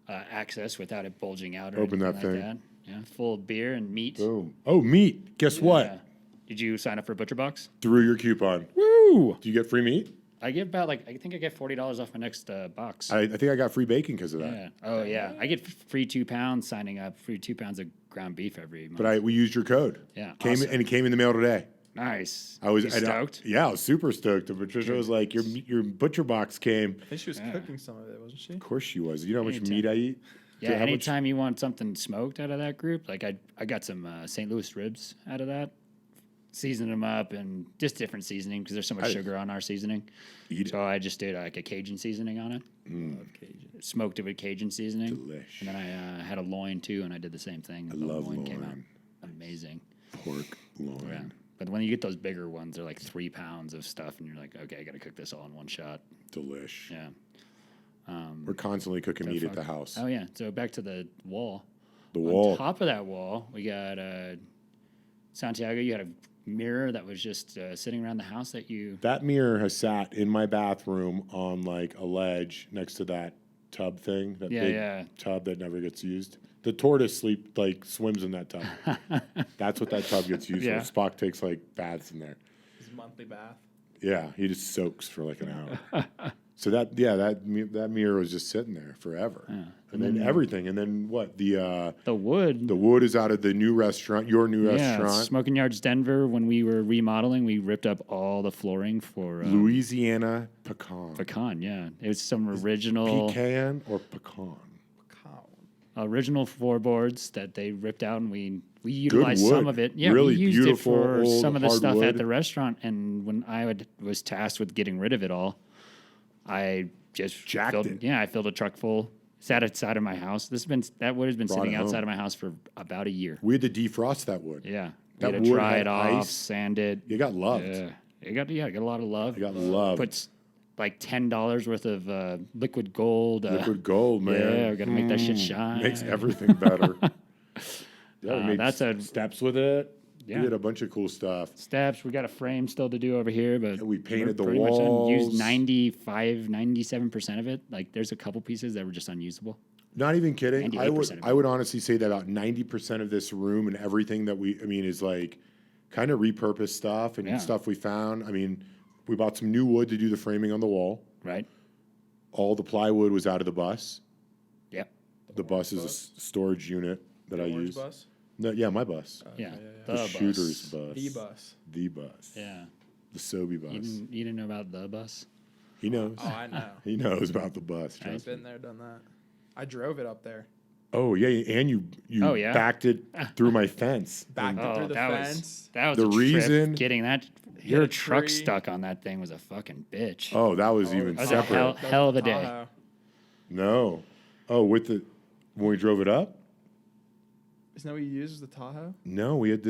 access without it bulging out. Or Open anything that like thing. That. Yeah, full of beer and meat. Boom. Oh, meat. Guess Yeah. what? Did you sign up for ButcherBox? Through your coupon. Woo! Do you get free meat? I get about I think I get $40 off my next box. I think I got free bacon because of that. Yeah. Oh yeah. I get free 2 pounds signing up. Free 2 pounds of ground beef every month. But we used your code. Yeah, Came awesome. and it came in the mail today. Nice. I was You stoked. Yeah, I was super stoked. And Patricia was like, "Your butcher box came." I think she was cooking some of it, wasn't she? Of course she was. You know how much Anytime. meat I eat? Yeah. How much- Anytime you want something smoked out of that group, like I got some St. Louis ribs out of that. Seasoned them up and just different seasoning because there's so much sugar on our seasoning. Eat it. So I just did like a Cajun seasoning on it. Love Cajun. Smoked it with Cajun seasoning. Delish. And then I had a loin too, and I did the same thing. I The love came out loin. amazing. Pork loin. Yeah. But when you get those bigger ones, they're like 3 pounds of stuff, and you're like, okay, I got to cook this all in one shot. Delish. Yeah. We're constantly cooking meat at the house. Oh yeah. So back to the wall. The On wall. top of that wall, we got Santiago. You had a mirror that was just sitting around the house that you. That mirror has sat in my bathroom on like a ledge next to that tub thing. That Yeah, big yeah. tub that never gets used. The tortoise swims in that tub. That's what that tub gets used Yeah. for. Spock takes like baths in there. His monthly bath. Yeah, he just soaks for like an hour. So that mirror was just sitting there forever. Yeah. And then everything. And then what? The wood. the wood is out of the new restaurant, your new Yeah, restaurant. Smoking Yards Denver, when we were remodeling, we ripped up all the flooring for Louisiana pecan. pecan, yeah. It was some original Pecan or pecan? original floorboards that they ripped out, and we utilized wood. some of it. Yeah, Really we used beautiful, it for old some of the stuff hardwood. at the restaurant, and when I was tasked with getting rid of it all, I just Jacked filled, it. Yeah, I filled a truck full. Sat outside of my house. That wood has been Brought sitting it home. outside of my house for about a year. We had to defrost that wood. Yeah, That we had to wood dry had it off, ice. sand it. You got loved. Yeah, it got a lot of love. You got loved. Puts like $10 worth of liquid gold. Liquid gold, man. Yeah, we got to make that shit shine. Makes everything better. Yeah, we made that's a- steps with it. Yeah. We did a bunch of cool stuff. Steps. We got a frame still to do over here, but We painted we're the pretty much done. walls. Used 97% of it. Like there's a couple pieces that were just unusable. Not even kidding. I 98% would of it. I would honestly say that about 90% of this room and everything that is like kind of repurposed stuff and Yeah. stuff we found. I mean, we bought some new wood to do the framing on the wall. Right. All the plywood was out of the bus. Yep. The bus is a storage unit that I Orange use. bus? No, yeah, my bus. Yeah. The The shooter's bus. bus. The bus. The bus. Yeah. The Sobe bus. You didn't know about the bus? He knows. Oh, I know. He knows about the bus. I've Trust me. been there, done that. I drove it up there. Oh yeah, and you Oh, yeah? backed it through my fence. Backed it through the that fence. was The a trip. reason- Getting that your a truck tree. stuck on that thing was a fucking bitch. Oh, that was even That was a separate. hell of a day. Tahoe. No. Oh, when we drove it up? Isn't that what you use as the Tahoe? No, I had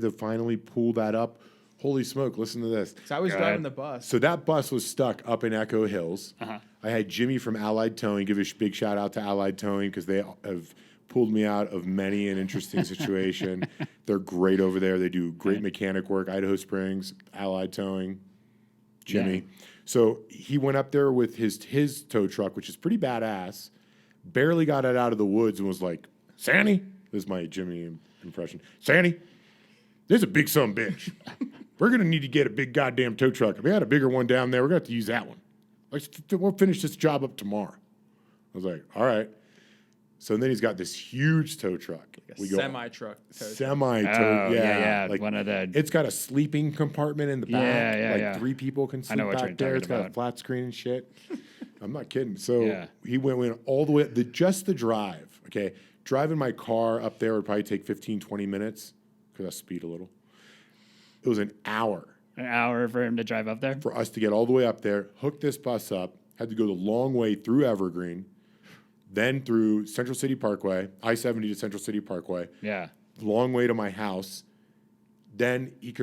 to finally pull that up. Holy smoke, listen to this. Because I was God. driving the bus. So that bus was stuck up in Echo Hills. Uh-huh. I had Jimmy from Allied Towing. Give a big shout out to Allied Towing because they have pulled me out of many an interesting situation. They're great over there. They do great mechanic work. Idaho Springs, Allied Towing, Jimmy. Yeah. So he went up there with his tow truck, which is pretty badass. Barely got it out of the woods and was like, "Sandy," this is my Jimmy impression. "Sandy, there's a big son of a bitch. We're gonna need to get a big goddamn tow truck. We had a bigger one down there. We're gonna have to use that one. We'll finish this job up tomorrow." I was like, "All right." So then he's got this huge tow truck. A semi-truck. Semi tow. Oh, yeah, yeah. One of the It's got a sleeping compartment in the back. Yeah, yeah. 3 people can sleep know what back you're there. talking It's got a about. flat screen and shit. I'm not kidding. So Yeah. he went all the way, just the drive, okay? Driving my car up there would probably take 15, 20 minutes because I speed a little. It was an hour for him to drive up there. for us to get all the way up there, hook this bus up, had to go the long way through Evergreen, then through Central City Parkway, I-70 to Central City Parkway, Yeah. long way to my house. Then he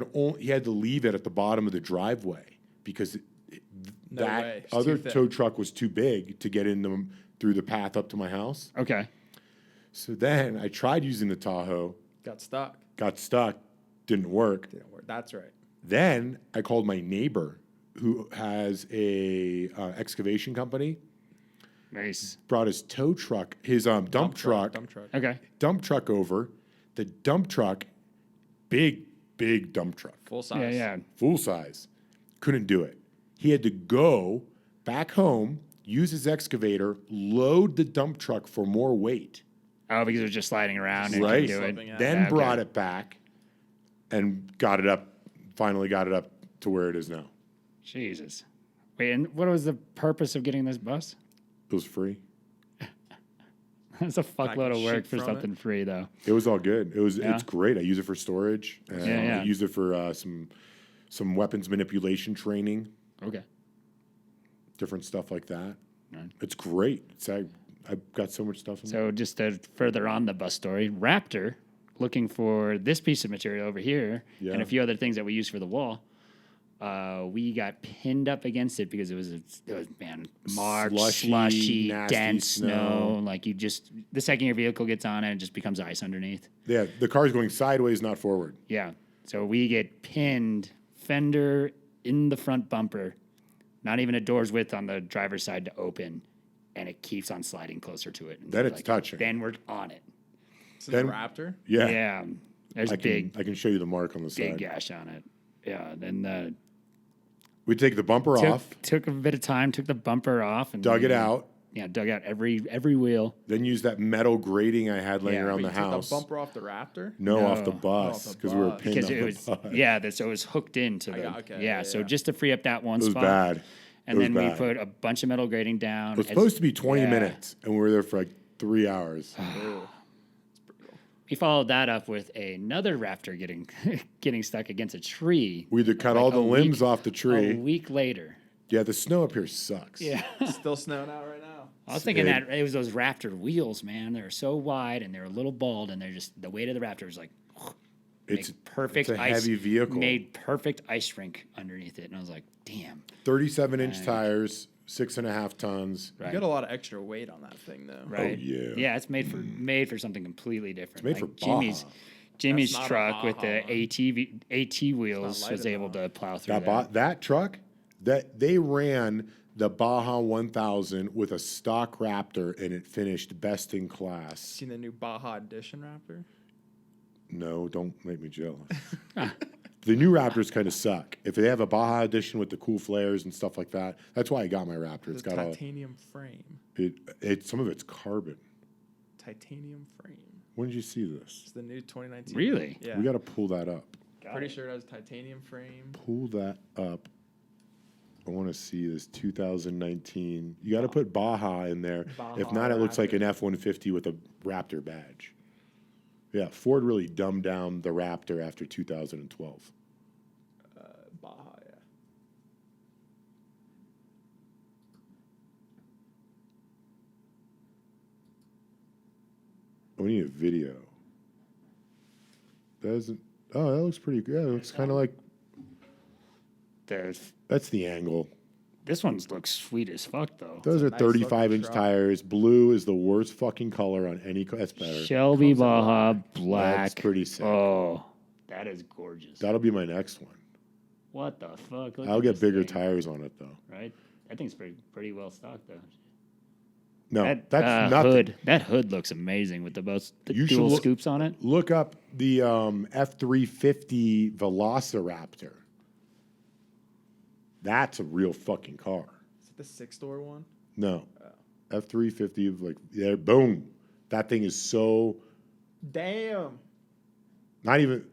had to leave it at the bottom of the driveway because No way. that It's other too thick. tow truck was too big to get in them through the path up to my house. Okay. So then I tried using the Tahoe, Got stuck. got stuck, didn't work. Didn't work. That's right. Then I called my neighbor who has a excavation company, Nice. brought his tow truck, his dump truck Dump truck. Okay. over. The dump truck, big dump truck, Full size. Yeah, yeah. full size, couldn't do it. He had to go back home, use his excavator, load the dump truck for more weight, Oh, because it was just sliding around and right? couldn't do Slipping it. out. Then Yeah, okay. brought it back and got it up, finally got it up to where it is now. Jesus. Wait, and what was the purpose of getting this bus? It was free. That's a fuckload of shit work for from something free, though. It was all good. Yeah. It's great. I use it for storage. And Yeah. I use it for some weapons manipulation training, Okay. different stuff like that. Right. It's great. I've got so much stuff in there. So just to further on the bus story, Raptor, looking for this piece of material over here Yeah. and a few other things that we use for the wall. We got pinned up against it because it was March, slushy, nasty dense snow. Like the second your vehicle gets on it, it just becomes ice underneath. Yeah, the car's going sideways, not forward. Yeah. So we get pinned, fender in the front bumper, not even a door's width on the driver's side to open, and it keeps on sliding closer to it. And Then it's touching. Then we're on it. It's a Then- Raptor. Yeah. There's I a big can show you the mark on the big side. gash on it. Yeah. Then We take the bumper off, Took a bit of time, took the bumper off, and dug it out, Yeah, dug out every wheel. then used that metal grating I had laying Yeah, around Wait, the you took house. the bumper off the Raptor? No, off the No. bus Off the because we were bus. pinned Because on it the was bus. so it was hooked into the okay, yeah. yeah, So yeah. just to free up that one It was spot, bad. and It was then we bad. put a bunch of metal grating down. It was supposed to be 20 yeah. minutes, and we were there for like 3 hours. Ew. We followed that up with another raptor getting stuck against a tree. We had to cut like all the a limbs week- off the A tree. week later. Yeah, the snow up here sucks. Yeah. Still snowing out right now. I was thinking It- that it was those Raptor wheels, man. They're so wide and they're a little bald, and they're just the weight of the Raptor is like It's perfect. It's a ice, heavy vehicle. Made perfect ice rink underneath it, and I was like, damn. 37-inch Right. tires, 6.5 tons. You Right. got a lot of extra weight on that thing, though. Right. yeah. Yeah, it's made for something completely different. It's made Like for Baja. Jimmy's That's not a truck with the Baja AT wheels light was able enough. to plow through That truck, that they ran the Baja 1000 with a stock Raptor, and it finished best in class. Seen the new Baja Edition Raptor? No, don't make me jealous. The new Raptors kind of suck. If they have a Baja edition with the cool flares and stuff like that, that's why I got my Raptor. It's The got all titanium frame. some of it's carbon. Titanium frame. When did you see this? It's the new 2019. Really? Yeah. We got to pull that up. Pretty sure it has titanium frame. Pull that up. I want to see this 2019. You got to put Baja in there. Baja If not, it looks like Raptor. an F-150 with a Raptor badge. Yeah, Ford really dumbed down the Raptor after 2012. Baja, yeah. We need a video. Doesn't. Oh, that looks pretty good. It looks kind of like. There's That's the angle. this one looks sweet as fuck though. Those are nice looking 35-inch truck. tires. Blue is the worst fucking color on any. That's better. Shelby Comes in Baja black. That's pretty sick. Oh, that is gorgeous. That'll be my next one. What the fuck? Look I'll at get this bigger thing, tires on it though. right? That thing's pretty well stocked though. No, That that's nothing. hood. That hood looks amazing with the You should dual look- scoops on it. Look up the F-350 Velociraptor. That's a real fucking car. Is it the 6-door one? No, F-350 like there. Boom. That thing is so Damn. not even.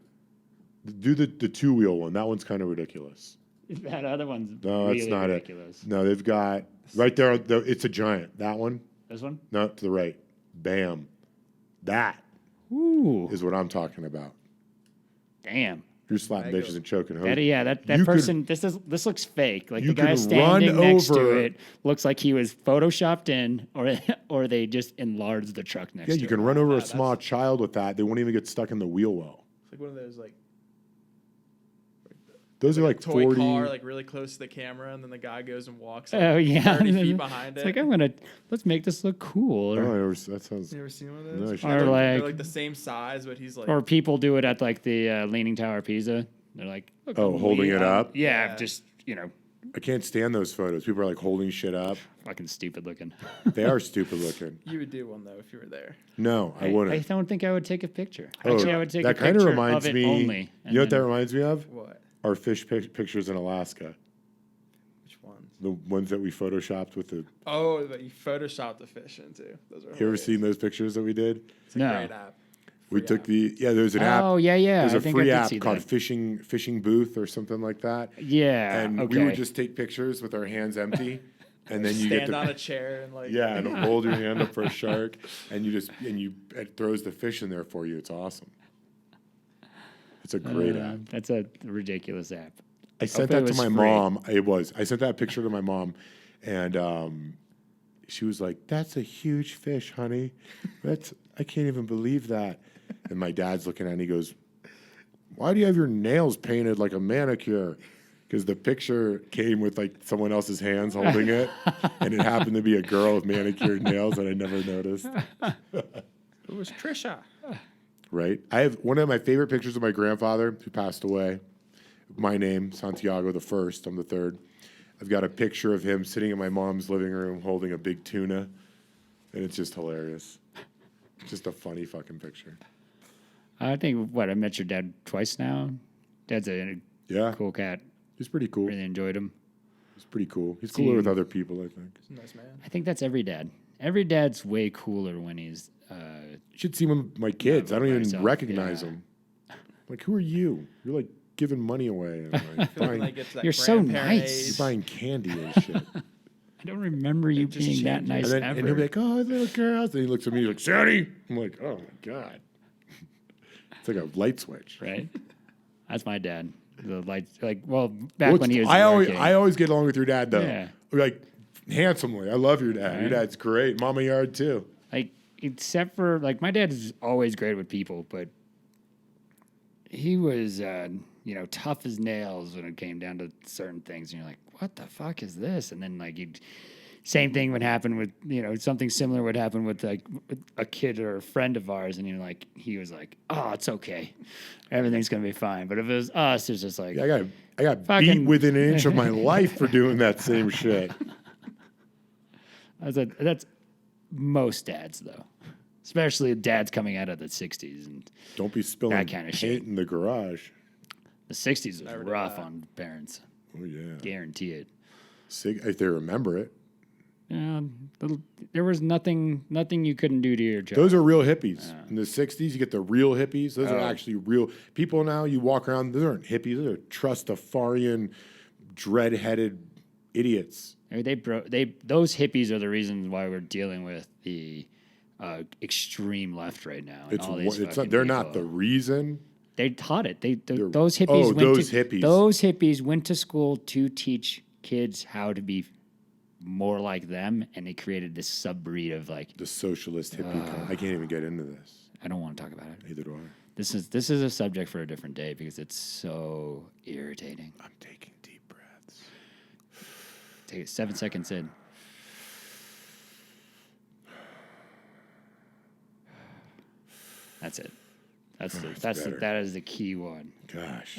Do the 2-wheel one. That one's kind of ridiculous. That other one's No, really that's not ridiculous. it. No, they've got right there. It's a giant. That one. This one? No, to the right. Bam. That Ooh, is what I'm talking about. damn. You're slapping Mega. bitches and choking hoes. That You person. This looks fake. Like you the guy could standing run next over- to it looks like he was photoshopped in, or they just enlarged the truck next. Yeah, to you it. can run over a that's- small child with that. They won't even get stuck in the wheel well. It's like one of those like Those are like toy 40. car, like really close to the camera, and then the guy goes and walks like, Oh yeah, 30 feet behind it's it. like let's make this look cool. Oh, Or, that sounds. You ever seen one of No, those? shit. Or They're like- like the same size, but he's like or people do it at like the Leaning Tower of Pisa. They're like, look Oh, at holding me. it up? Yeah, Yeah. just I can't stand those photos. People are like holding shit up. fucking stupid looking. They are stupid looking. you would do one though if you were there. No, I I wouldn't. don't think I would take a picture. Oh, Actually, I would take that a kind picture of reminds of it me. only. You know what that reminds me of? What? Our fish pictures in Alaska. Which ones? The ones that we photoshopped with the. Oh, that you photoshopped the fish into. Those are. You ever hilarious. seen those pictures that we did? It's a No. great app. We Free took app. there's an app. Oh yeah. There's I a think free I did app see called that. Fishing Booth or something like that. Yeah. And okay. we would just take pictures with our hands empty, and then you get stand to on a chair and like. yeah, and hold your hand up for a shark, and it throws the fish in there for you. It's awesome. It's a great app. That's a ridiculous app. I sent hopefully that it to was my free. mom. It was. I sent that picture to my mom, and she was like, "That's a huge fish, honey. I can't even believe that." And my dad's looking at it and he goes, "Why do you have your nails painted like a manicure?" Because the picture came with like someone else's hands holding it, and it happened to be a girl with manicured nails, and I never noticed. It was Trisha. Right? I have one of my favorite pictures of my grandfather who passed away. My name, Santiago the first. I'm the third. I've got a picture of him sitting in my mom's living room holding a big tuna, and it's just hilarious. Just a funny fucking picture. I think I met your dad twice now. Dad's a Yeah, cool cat. he's pretty cool. Really enjoyed him. He's pretty cool. He's cooler with other people, I think. He's a nice man. I think that's every dad. Every dad's way cooler when he's. You should see one of my kids. I don't even myself, recognize yeah. them. Like, who are you? You're like giving money away. And like, Feeling buying, like it's that You're so grandparent nice. age. you're buying candy and shit. I don't remember you just being that changes. nice and ever. he'll be like, "Oh, little girls." And he looks at me like, "Sonny." I'm like, "Oh my god." It's like a light switch. Right? That's my dad. The lights, like, well, back when he was. I working. always get along with your dad though. Yeah. Like handsomely. I love your dad. Your Right. dad's great. Mama Yard too. Like, except for, like, my dad is always great with people, but he was, tough as nails when it came down to certain things. And you're like, what the fuck is this? And then, like, same thing would happen with, something similar would happen with, like, a kid or a friend of ours. And he was like, oh, it's okay. Everything's going to be fine. But if it was us, it's just like, Yeah, I got beat Fucking- within an inch of my life for doing that same shit. that's most dads, though. Especially dads coming out of the 60s. And Don't be spilling That kinda paint shit. in the garage. the 60s was Never did rough that. on parents. Oh yeah. Guarantee it. If they remember it. Yeah, there was nothing you couldn't do to your job. Those are real hippies. In the 60s, you get the real hippies. Those are actually real people now. You walk around, those aren't hippies. Those are Trustafarian, dread-headed idiots. I mean, those hippies are the reasons why we're dealing with the extreme left right now. And all these fucking They're not the people. reason. They taught it. Those Oh, hippies. hippies. Those hippies went to school to teach kids how to be more like them, and they created this subbreed of like. The socialist hippie. I can't even get into this. I don't want to talk about it. Neither do I. This is a subject for a different day because it's so irritating. I'm taking deep breaths. Take it 7 seconds in. That's it. That is the key one. Gosh.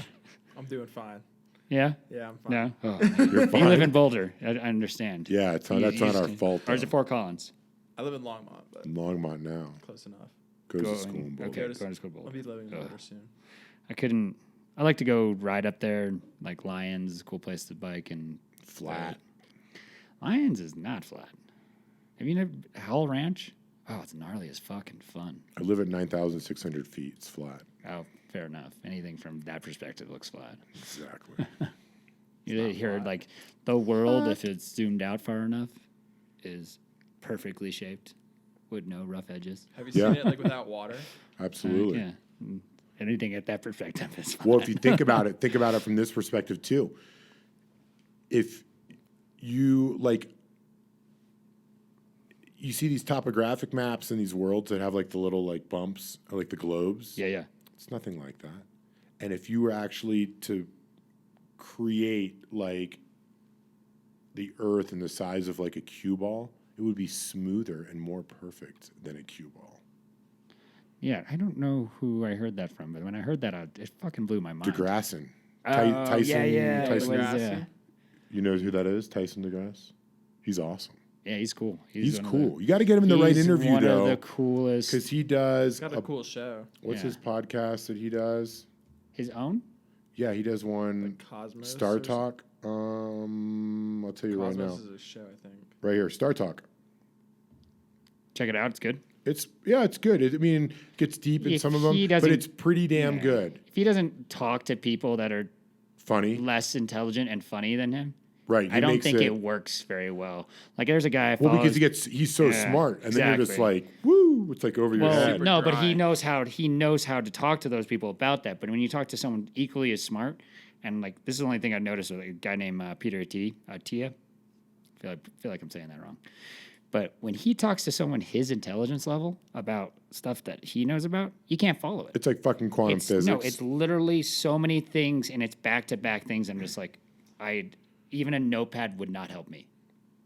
I'm doing fine. Yeah. Yeah, I'm fine. No. You're You fine. live in Boulder. I understand. Yeah, that's not our fault. Or is it Fort Collins? I live in Longmont, but Longmont now. close enough. Goes Go to school in Boulder. Okay, Go to going to school I'll Boulder. be living in Boulder soon. I like to go ride up there, like Lions, is a cool place to bike and Flat. Lions is not flat. Have you never Howell Ranch? Oh, it's gnarly as fucking fun. I live at 9,600 feet. It's flat. Oh, fair enough. Anything from that perspective looks flat. Exactly. You hear like the world, if it's zoomed out far enough, is perfectly shaped with no rough edges. Have you seen Yeah. it like without water? Absolutely. Yeah. Anything at that perspective is fine. Well, if you think about it from this perspective too. If you you see these topographic maps and these worlds that have like the little like bumps or like the globes. Yeah. It's nothing like that. And if you were actually to create like the Earth in the size of like a cue ball, it would be smoother and more perfect than a cue ball. Yeah, I don't know who I heard that from, but when I heard that, it fucking blew my mind. DeGrasse. Tyson. Yeah. Tyson. DeGrasse. You know who that is? Tyson DeGrasse. He's awesome. Yeah, he's cool. He's one of cool. You got to get him in the right he's interview one though, of the coolest. because he does. It's got a cool show. What's Yeah. his podcast that he does? His own? Yeah, he does one. Cosmos. Star or Talk. I'll tell you right now. Cosmos is a show, I think. Right here, Star Talk. Check it out. It's good. It's good. It gets deep in If some of them, he but doesn't- it's pretty damn Yeah. good. If he doesn't talk to people that are Funny, less intelligent and funny than him, right? I don't think it works very well. Like there's a guy I follow. Well, because he's so Yeah, smart, and then you're just exactly. like, woo! It's like over your Well, head. no, but he dry. knows how to talk to those people about that. But when you talk to someone equally as smart, and like this is the only thing I've noticed with a guy named Peter Attia. I feel like I'm saying that wrong. But when he talks to someone his intelligence level about stuff that he knows about, you can't follow it. It's like fucking quantum physics. No, it's literally so many things, and it's back-to-back things. I'm just like, even a notepad would not help me.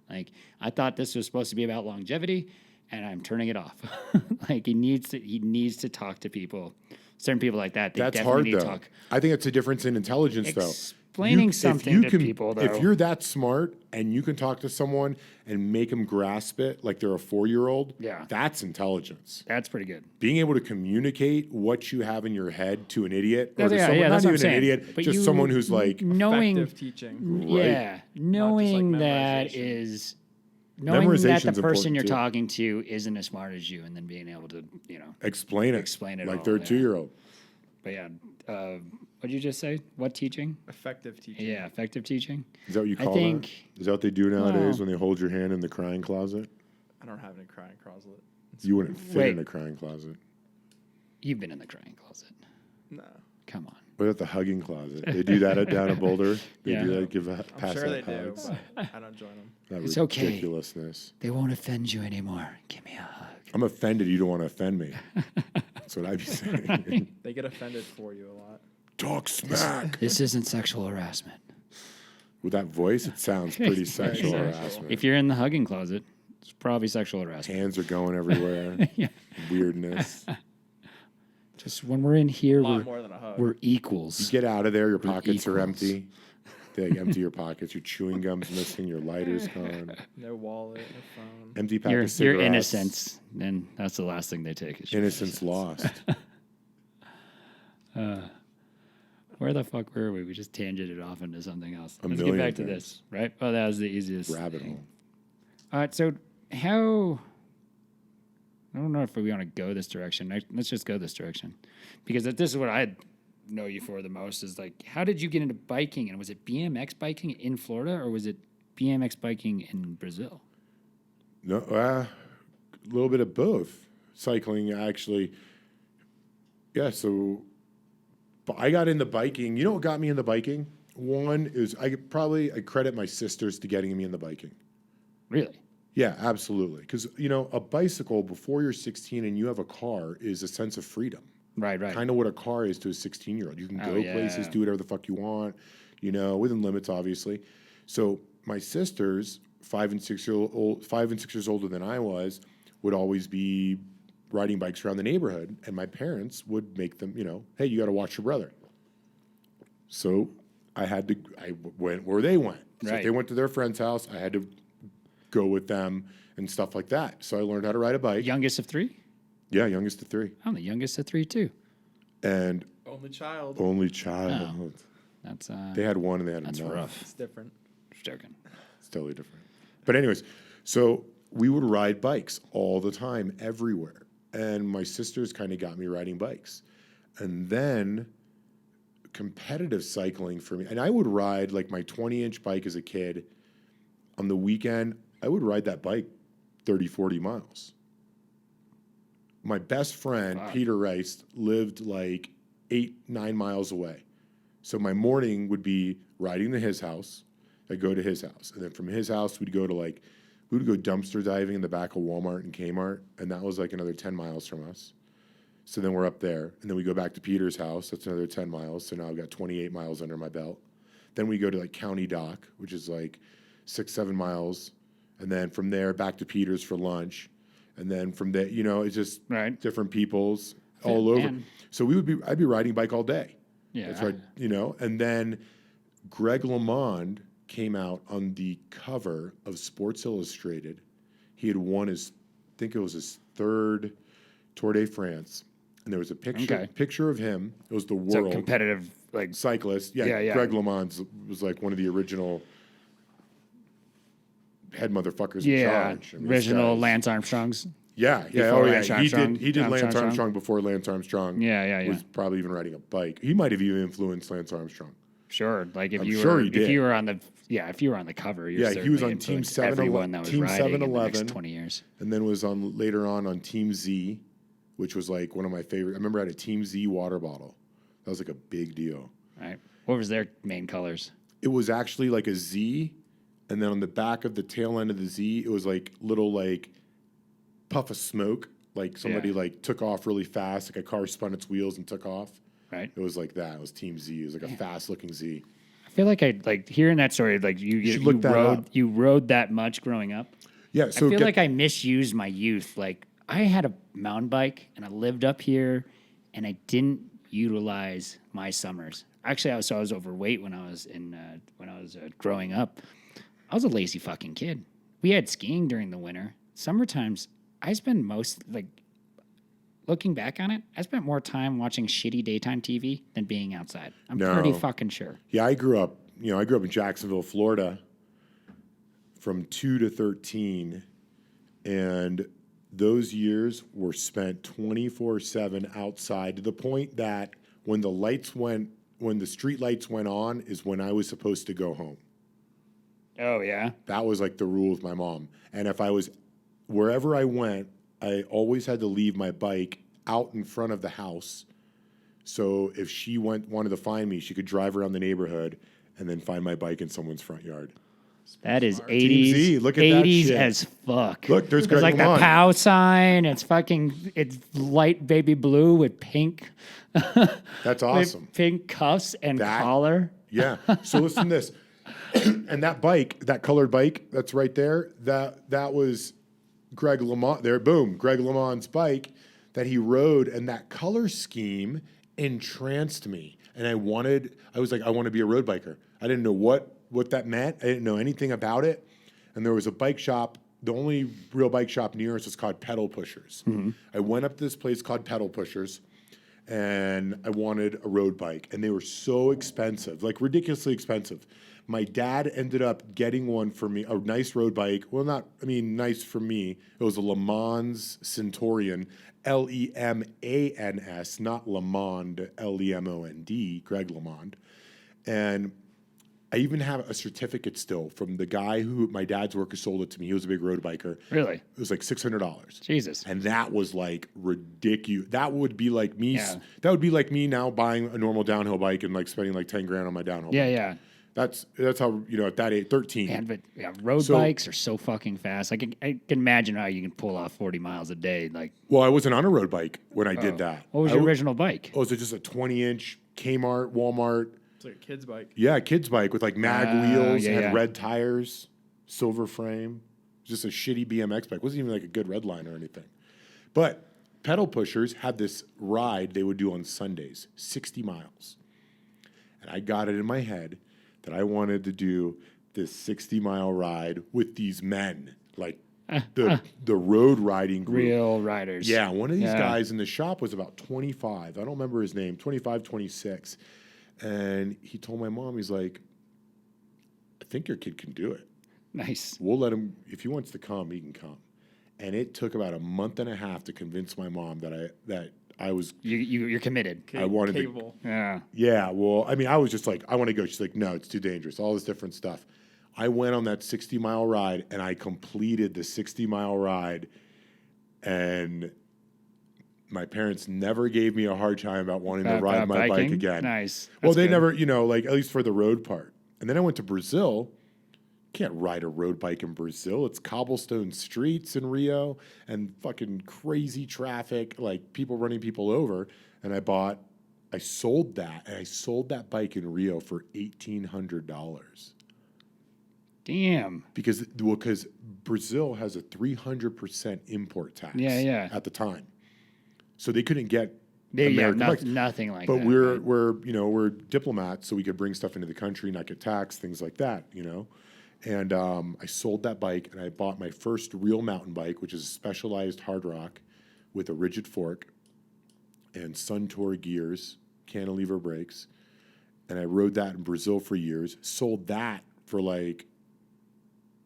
Like, I thought this was supposed to be about longevity, and I'm turning it off. Like, he needs to talk to people, certain people like that. They That's definitely hard need to though. talk. I think it's a difference in intelligence though. explaining something to people, though. If you're that smart and you can talk to someone and make them grasp it like they're a 4-year-old, Yeah. that's intelligence. That's pretty good. Being able to communicate what you have in your head to an idiot, or to Yeah, someone, yeah, not that's what even I'm an saying. idiot, But just someone who's like, knowing, Effective teaching. yeah, knowing that memorization. is knowing that the Memorization's person you're important, too. talking to isn't as smart as you, and then being able to, explain it all, like they're a yeah. 2-year-old. But yeah, what did you just say? What teaching? Effective teaching. Yeah, effective teaching. Is that what you I call think- that? Is that what they do nowadays Well- when they hold your hand in the crying closet? I don't have any crying closet. You wouldn't fit Wait. in a crying closet. You've been in the crying closet. No. Come on. What about the hugging closet? They do that down at Boulder. They Yeah. do that, give a I'm pass sure they out do, hugs. but I don't join them. That It's okay. ridiculousness. They won't offend you anymore. Give me a hug. I'm offended you don't want to offend me. That's what I'd be saying. They get offended for you a lot. Talk smack. This isn't sexual harassment. With that voice, it sounds pretty sexual sexual. harassment. If you're in the hugging closet, it's probably sexual harassment. Hands are going everywhere. Yeah. Weirdness. Just when we're in here, A lot more than a hug. we're equals. Get out of there. Your pockets are equals. empty. They empty your pockets. Your chewing gum's missing. Your lighter's gone. No wallet, no phone. Empty pack Your of cigarettes. innocence, then that's the last thing they take. Is your Innocence lost. Where the fuck were we? We just tangented off into something else. A Let's get million back to things. this, right? Oh, that was the easiest Rabbit thing. hole. All right, so how? I don't know if we want to go this direction. Let's just go this direction, because this is what I know you for the most. Is like, how did you get into biking? And was it BMX biking in Florida, or was it BMX biking in Brazil? No, a little bit of both. Cycling, actually. Yeah, so but I got into biking. You know what got me into biking? One is I credit my sisters to getting me into biking. Really? Yeah, absolutely. Because, a bicycle before you're 16 and you have a car is a sense of freedom. Right. Kind of what a car is to a 16-year-old. You can Oh, go places, yeah. do whatever the fuck you want, within limits, obviously. So my sisters, 5 and 6 years older than I was, would always be riding bikes around the neighborhood, and my parents would make them, hey, you got to watch your brother. So I went where they went. So Right. if they went to their friend's house, I had to go with them and stuff like that. So I learned how to ride a bike. Youngest of three? Yeah, youngest of 3. I'm the youngest of 3 too. And Only child. only child. Oh. That's They had one and they had that's enough. rough. It's different. Just joking. It's totally different. But anyways, so we would ride bikes all the time, everywhere. And my sisters kind of got me riding bikes. And then competitive cycling for me. And I would ride like my 20-inch bike as a kid. On the weekend, I would ride that bike 30, 40 miles. My best friend, Wow. Peter Rice, lived like 8-9 miles away. So my morning would be riding to his house. I'd go to his house. And then from his house, we'd go dumpster diving in the back of Walmart and Kmart. And that was like another 10 miles from us. So then we're up there. And then we go back to Peter's house. That's another 10 miles. So now I've got 28 miles under my belt. Then we go to like County Dock, which is like 6-7 miles. And then from there, back to Peter's for lunch. And then from there, it's just Right. different people's all over. Man. So I'd be riding bike all day. Yeah. That's right, and then Greg LeMond came out on the cover of Sports Illustrated. He had won I think it was his 3rd Tour de France, and there was a picture of him. It was the So world competitive, like cyclist. Yeah, Yeah. Greg LeMond was like one of the original head motherfuckers in yeah, charge. I mean, this original guy's- Lance Armstrongs. Yeah. Before Oh, yeah. Lance Armstrong. He did Lance Armstrong. Armstrong before Lance Armstrong. Yeah. Was probably even riding a bike. He might have even influenced Lance Armstrong. Sure. Like if I'm you sure were he did. if you were on the cover, you're Yeah, he was certainly on Team influenced 7 everyone that was Team riding in the 7-Eleven. next 20 years. And then was later on Team Z, which was like one of my favorite. I remember I had a Team Z water bottle. That was like a big deal. Right. What was their main colors? It was actually like a Z, and then on the back of the tail end of the Z, it was like little like puff of smoke, like somebody Yeah. like took off really fast, like a car spun its wheels and took off. Right. It was like that. It was Team Z. It was like a fast looking Z. I feel like I like hearing that story. Like you should look that up. you rode that much growing up. Yeah. So I feel like I misused my youth. Like I had a mountain bike and I lived up here, and I didn't utilize my summers. actually, I was overweight when I was growing up. I was a lazy fucking kid. We had skiing during the winter. Summer times, I spend looking back on it, I spent more time watching shitty daytime TV than being outside. I'm pretty fucking sure. Yeah, I grew up in Jacksonville, Florida from 2 to 13. And those years were spent 24/7 outside to the point that when the street lights went on is when I was supposed to go home. Oh, yeah? That was like the rule with my mom. And if I was, wherever I went, I always had to leave my bike out in front of the house. So if she wanted to find me, she could drive around the neighborhood and then find my bike in someone's front yard. That is Smart. 80s. Team Z, look at that 80s shit. as fuck. Look, there's There's Greg like the LeMond. POW sign. It's light baby blue with pink. That's awesome. With pink cuffs and That- collar. Yeah. So listen to this. And that bike, that colored bike that's right there, that was Greg LeMond. There, boom, Greg LeMond's bike that he rode, and that color scheme entranced me. And I was like, I want to be a road biker. I didn't know what that meant. I didn't know anything about it. And there was a bike shop. The only real bike shop near us is called Pedal Pushers. Mm-hmm. I went up to this place called Pedal Pushers, and I wanted a road bike. And they were so expensive, like ridiculously expensive. My dad ended up getting one for me, a nice road bike. Well, nice for me. It was a Le Mans Centurion, Lemans, not Lemond, Lemond, Greg LeMond. And I even have a certificate still from the guy who my dad's worker sold it to me. He was a big road biker. Really? It was like $600. Jesus. And that was like ridiculous. That would be like me. Yeah. That would be like me now buying a normal downhill bike and like spending like 10 grand on my downhill Yeah, bike. yeah. That's how, at that age, 13. Man, but yeah, road So- bikes are so fucking fast. I can imagine how you can pull off 40 miles a day. Like, Well, I wasn't on a road bike when I did that. what was I your w- original bike? Oh, was it just a 20-inch Kmart, Walmart? It's like a kid's bike. Yeah, a kid's bike with like mag wheels, yeah, had yeah. red tires, silver frame. Just a shitty BMX bike. Wasn't even like a good red line or anything. But Pedal Pushers had this ride they would do on Sundays, 60 miles. And I got it in my head that I wanted to do this 60-mile ride with these men, like the road riding group. Real riders. Yeah, one of these Yeah. guys in the shop was about 25. I don't remember his name, 25, 26. And he told my mom, he's like, I think your kid can do it. Nice. We'll let him, if he wants to come, he can come. And it took about a month and a half to convince my mom that I was, You're committed. I wanted to, Capable. Yeah. yeah, well, I mean, I was just like, I want to go. She's like, no, it's too dangerous, all this different stuff. I went on that 60-mile ride, and I completed the 60-mile ride, and my parents never gave me a hard time about wanting to ride my bike biking? again. Nice. Well, That's they good. never, like, at least for the road part. And then I went to Brazil. Can't ride a road bike in Brazil. It's cobblestone streets in Rio and fucking crazy traffic, like people running people over. And I sold that bike in Rio for $1,800 Damn. because Brazil has a 300% import tax. Yeah, yeah. At the time, so they couldn't get Yeah, American bikes. nothing like But that. we're right? we're diplomats, so we could bring stuff into the country, not get taxed, things like that. And I sold that bike, and I bought my first real mountain bike, which is a specialized hard rock with a rigid fork and Suntour gears, cantilever brakes. And I rode that in Brazil for years. Sold that for like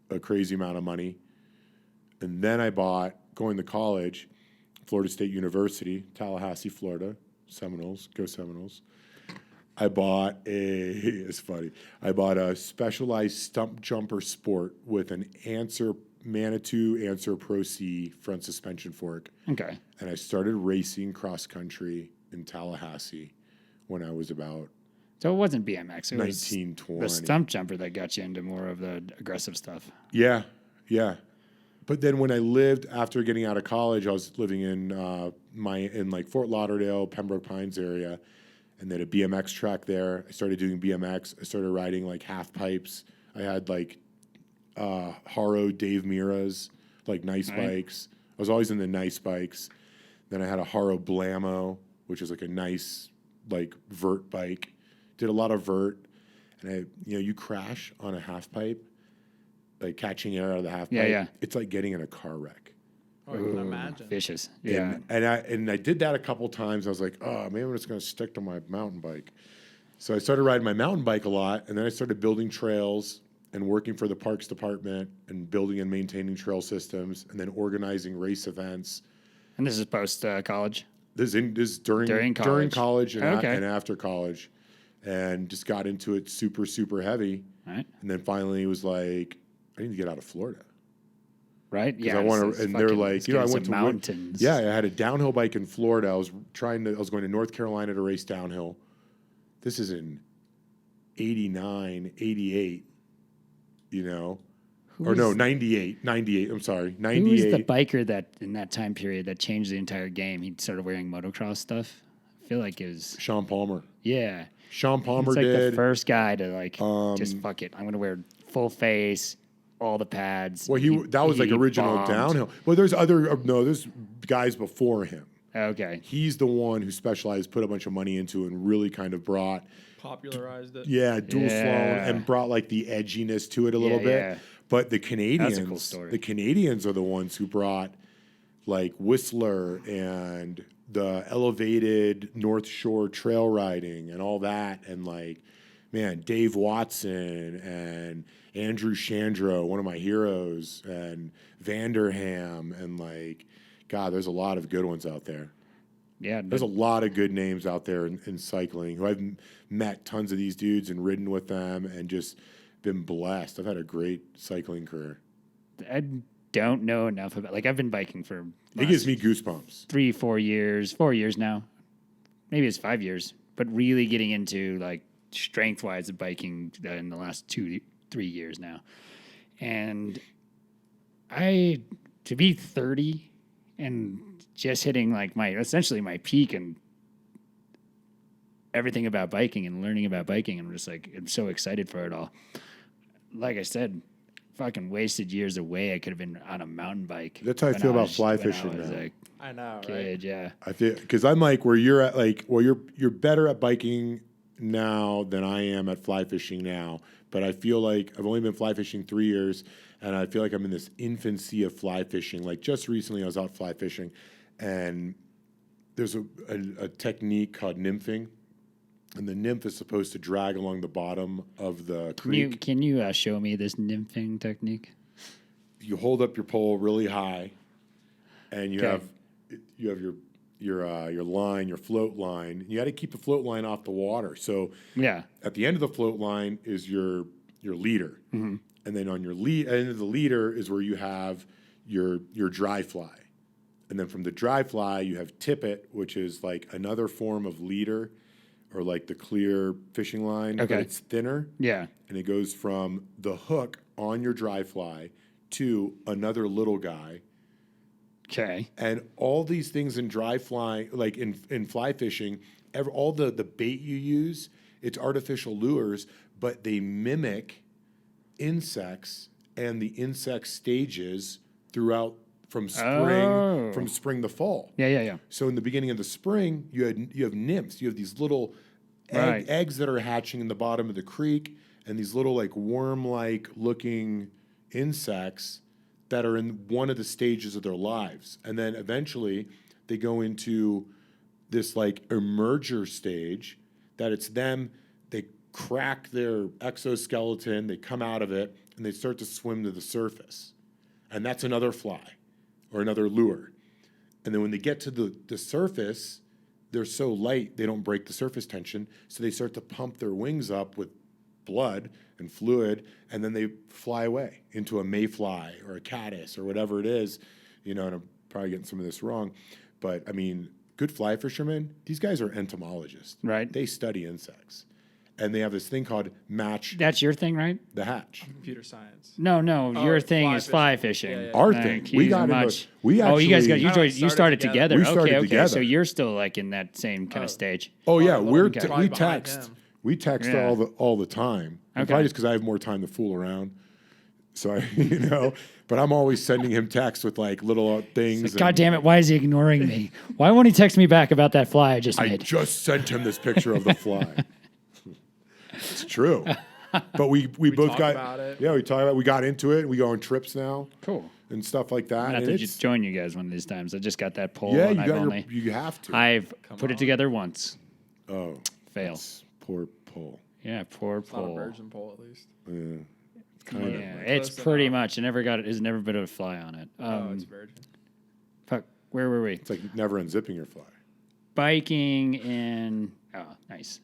a crazy amount of money. And then I bought, going to college, Florida State University, Tallahassee, Florida, Seminoles, go Seminoles. I bought it's funny. I bought a specialized stump jumper sport with an Manitou Answer Pro C front suspension fork. Okay. And I started racing cross country in Tallahassee when I was about So it wasn't BMX. It was 19, 20. the stump jumper that got you into more of the aggressive stuff. Yeah, yeah. But then when I lived after getting out of college, I was living in like Fort Lauderdale, Pembroke Pines area, and then a BMX track there. I started doing BMX. I started riding like half pipes. I had like Haro Dave Mira's, like nice Right. bikes. I was always in the nice bikes. Then I had a Haro Blamo, which is like a nice like vert bike. did a lot of vert, and you crash on a half pipe, like catching air out of the half pipe. Yeah. It's like getting in a car wreck. Oh, I can imagine. Vicious. Yeah. And I did that a couple times. I was like, oh, maybe I'm just going to stick to my mountain bike. So I started riding my mountain bike a lot, and then I started building trails and working for the parks department and building and maintaining trail systems, and then organizing race events. And this is post college. This is during college and, and after college, and just got into it super, super heavy. Right. And then finally was like, I need to get out of Florida. Right. Yeah. I want to, and they're like, I went to mountains. Yeah, I had a downhill bike in Florida. I was going to North Carolina to race downhill. This is in 89, 88, 98. I'm sorry, 98. Who was the biker that in that time period that changed the entire game? He started wearing motocross stuff. I feel like it was Sean Palmer. Yeah. Sean Palmer It's like did. the first guy to just fuck it. I'm gonna wear full face, all the pads. Well, that was like original bombed. downhill. Well, there's guys before him. Okay. He's the one who specialized, put a bunch of money into, and really kind of brought Popularized it. dual slalom, and brought like the edginess to it a little bit. Yeah. But the Canadians, That's a cool story. the Canadians are the ones who brought like Whistler and the elevated North Shore trail riding and all that, and like, man, Dave Watson and Andrew Chandro, one of my heroes, and Vanderham, and like, God, there's a lot of good ones out there. Yeah. There's a lot of good names out there in cycling who I've met tons of these dudes and ridden with them and just been blessed. I've had a great cycling career. I don't know enough about. Like, I've been biking for. It gives me goosebumps. 4 years now. Maybe it's 5 years, but really getting into like strength wise of biking in the last 2-3 years now. And to be 30 and just hitting like essentially my peak and everything about biking and learning about biking, I'm just like, I'm so excited for it all. Like I said, fucking wasted years away. I could have been on a mountain bike. That's how I feel about fly fishing now. I know, Kid, right? yeah. I feel because I'm like where you're at, like, well, you're better at biking now than I am at fly fishing now. But I feel like I've only been fly fishing 3 years, and I feel like I'm in this infancy of fly fishing. Like just recently, I was out fly fishing, and there's a technique called nymphing, and the nymph is supposed to drag along the bottom of the creek. Can you show me this nymphing technique? You hold up your pole really high, and you have your line, your float line. You got to keep the float line off the water. So Yeah. at the end of the float line is your leader, and then on your end of the leader is where you have your dry fly, and then from the dry fly you have tippet, which is like another form of leader, or like the clear fishing line, but it's thinner. Yeah. And it goes from the hook on your dry fly to another little guy. Okay. And all these things in dry fly, like in fly fishing, all the bait you use, it's artificial lures, but they mimic insects and the insect stages throughout from spring to fall. Yeah. So in the beginning of the spring, you have nymphs. You have these little eggs that are hatching in the bottom of the creek, and these little like worm-like looking insects that are in one of the stages of their lives. And then eventually they go into this like emerger stage that it's them, they crack their exoskeleton, they come out of it, and they start to swim to the surface. And that's another fly or another lure. And then when they get to the surface, they're so light, they don't break the surface tension, so they start to pump their wings up with blood and fluid, and then they fly away into a mayfly or a caddis or whatever it is, and I'm probably getting some of this wrong, but I mean, good fly fishermen, these guys are entomologists. Right. They study insects. And they have this thing called match That's your thing, right? the hatch. Computer science. No, your thing fly is fly fishing. fishing. Yeah, yeah. Our Thank thing. you We so got into much. we Oh, you guys actually- you started together. We started okay. together. So you're still like in that same kind of stage. Oh yeah, well, we probably behind text. him. We text Yeah. all the time. And Okay. Probably just because I have more time to fool around. So I, but I'm always sending him texts with like little things. God damn it! Why is he ignoring me? Why won't he text me back about that fly I just I made? just sent him this picture of the fly. It's true. But we both talk got about it. Yeah, we talk about. We got into it. We go on trips now Cool. and stuff like that. I'm gonna And have to it's- just join you guys one of these times. I just got that poll. yeah, and you I've got only you have to. I've put on. it together once. Oh, Fail. that's poor Paul. Yeah, poor It's not a poll. virgin pole, at least. Yeah. Kind Yeah, of it's close pretty enough. much. It never got. It's never been a fly on it. Oh, it's virgin. Fuck. Where were we? It's like never unzipping your fly. Biking in. Oh, nice.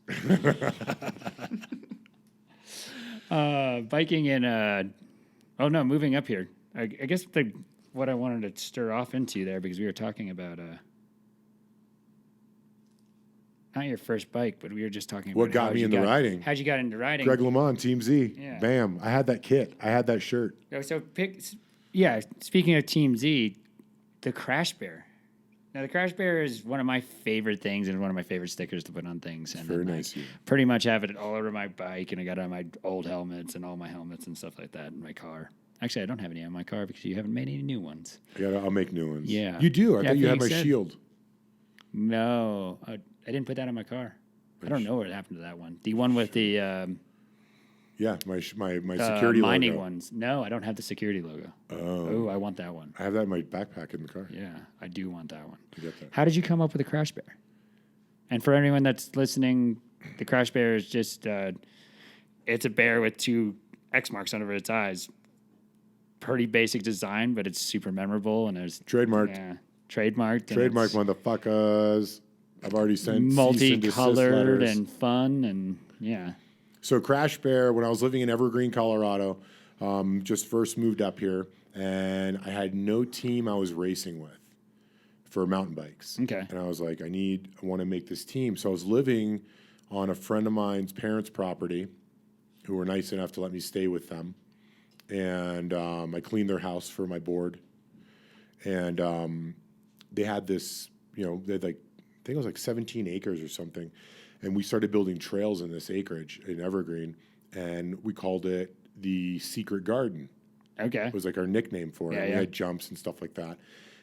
Biking in. Oh no, moving up here. I guess what I wanted to stir off into there because we were talking about not your first bike, but we were just talking about What got how'd me you into riding? How'd you got into riding? Greg LeMond, Team Z. Yeah. Bam. I had that kit. I had that shirt. Yeah. Speaking of Team Z, the Crash Bear. Now the Crash Bear is one of my favorite things and one of my favorite stickers to put on things. And Very I'm, nice. pretty much have it all over my bike, and I got it on my old helmets and all my helmets and stuff like that in my car. Actually, I don't have any on my car because you haven't made any new ones. I'll make new ones. Yeah. You do. I thought you had my Phoenix said- shield. No, I didn't put that on my car. I don't know what happened to that one. The one with the Yeah, my security mining logo. ones. No, I don't have the security logo. Oh, I want that one. I have that in my backpack in the car. Yeah, I do want that one. You get that. How did you come up with the Crash Bear? And for anyone that's listening, the Crash Bear is just it's a bear with two X marks under its eyes. Pretty basic design, but it's super memorable and there's Trademarked. Yeah, trademarked. and Trademark it's motherfuckers. I've already sent cease and desist multicolored letters. and fun and yeah. So Crash Bear, when I was living in Evergreen, Colorado, just first moved up here, and I had no team I was racing with for mountain bikes. Okay. And I was like, I want to make this team. So I was living on a friend of mine's parents' property, who were nice enough to let me stay with them, and I cleaned their house for my board, and they had this, they had I think it was like 17 acres or something. And we started building trails in this acreage in Evergreen, and we called it the Secret Garden. Okay. It was like our nickname for it. Yeah, We yeah. had jumps and stuff like that.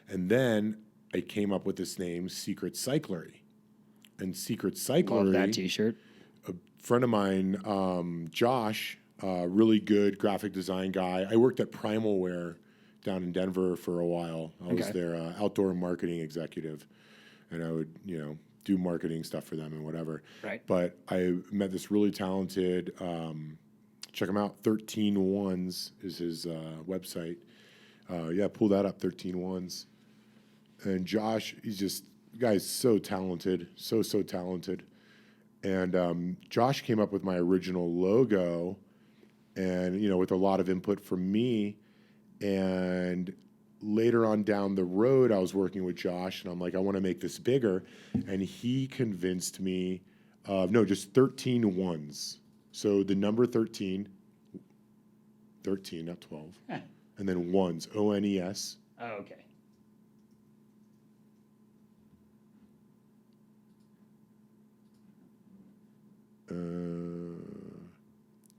And then I came up with this name, Secret Cyclery. And Secret Cyclery, Love that T-shirt. a friend of mine, Josh, really good graphic design guy. I worked at Primal Wear down in Denver for a while. I was Okay. their outdoor marketing executive, and I would, do marketing stuff for them and whatever. Right. But I met this really talented, check him out, 13 Ones is his website. Pull that up, 13 Ones. And Josh, the guy's so talented, so talented. And Josh came up with my original logo and, with a lot of input from me. And later on down the road, I was working with Josh, and I'm like, I want to make this bigger. And he convinced me, just 13 ones. So the number 13, not 12. And then ones, O-N-E-S. Oh, okay.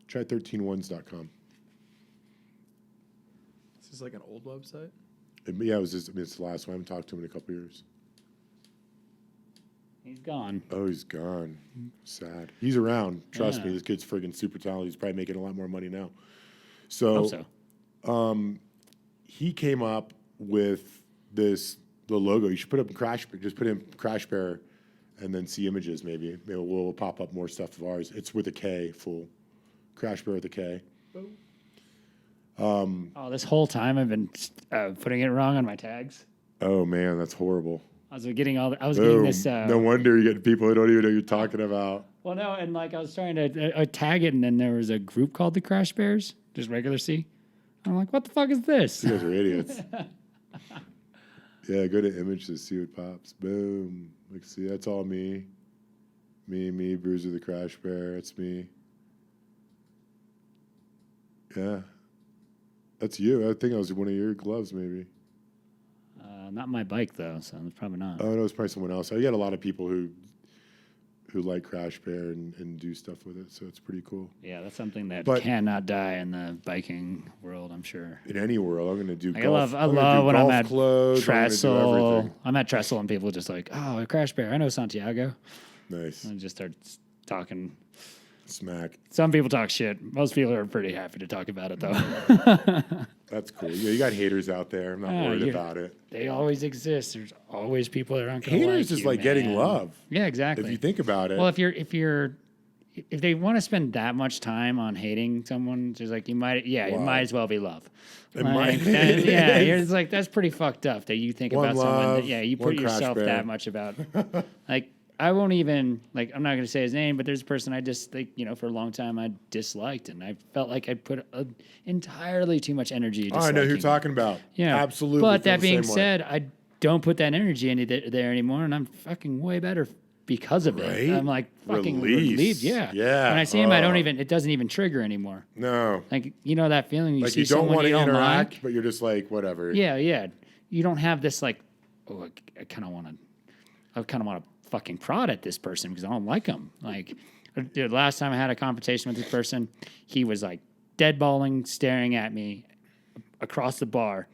Try 13ones.com. This is like an old website. Yeah, it's the last one. I haven't talked to him in a couple years. He's gone. Oh, he's gone. Sad. He's around. Trust Yeah. me, this kid's friggin' super talented. He's probably making a lot more money now. Hope So, so. he came up with the logo. You should put up just put in Crash Bear and then see images maybe. Maybe we'll pop up more stuff of ours. It's with a K, full. Crash Bear with a K. Oh, this whole time I've been putting it wrong on my tags. Oh man, that's horrible. I was getting Boom. this. No wonder you get people who don't even know what you're talking about. Well, no, and I was trying to tag it, and then there was a group called the Crash Bears, just regular C. I'm like, what the fuck is this? You guys are idiots. Yeah, go to images, see what pops. Boom. Like, see, that's all me. Me, Bruiser the Crash Bear. It's me. Yeah. That's you. I think I was one of your gloves, maybe. Not my bike though, so it's probably not. Oh, no, it's probably someone else. I get a lot of people who like Crash Bear and do stuff with it, so it's pretty cool. Yeah, that's something that But- cannot die in the biking world, I'm sure. In any world, I'm going to do I golf. love I'm gonna do when I'm golf at clothes, Trestle. I'm gonna do everything. I'm at Trestle and people just like, oh, a Crash Bear. I know Santiago. Nice. And just start talking. Smack. Some people talk shit. Most people are pretty happy to talk about it, though. That's cool. Yeah, you got haters out there. I'm not worried yeah. about it. They always exist. There's always people that aren't going to Haters like is you, like getting man. love. Yeah, exactly. If you think about it. Well, if they want to spend that much time on hating someone, just like it Wow. might as well be love. It Like, might- yeah, it's like that's pretty fucked up that you think One about someone. love, You one put crash yourself bear. that much about. Like I won't even like. I'm not going to say his name, but there's a person I just like for a long time I disliked, and I felt like I put entirely too much energy. Oh, I know who you're disliking. talking about. Yeah, Absolutely. But feel that the being same way. said, I don't put that energy there anymore, and I'm fucking way better because of Right? it. I'm like fucking Release. relieved. Yeah. Yeah. When I see him, I don't even. It doesn't even trigger anymore. No. Like that feeling you Like see you don't someone want you to don't interact, like. but you're just like, whatever. Yeah. You don't have this like, I kind of want to fucking prod at this person because I don't like him. Like the last time I had a conversation with this person, he was like deadballing, staring at me across the bar,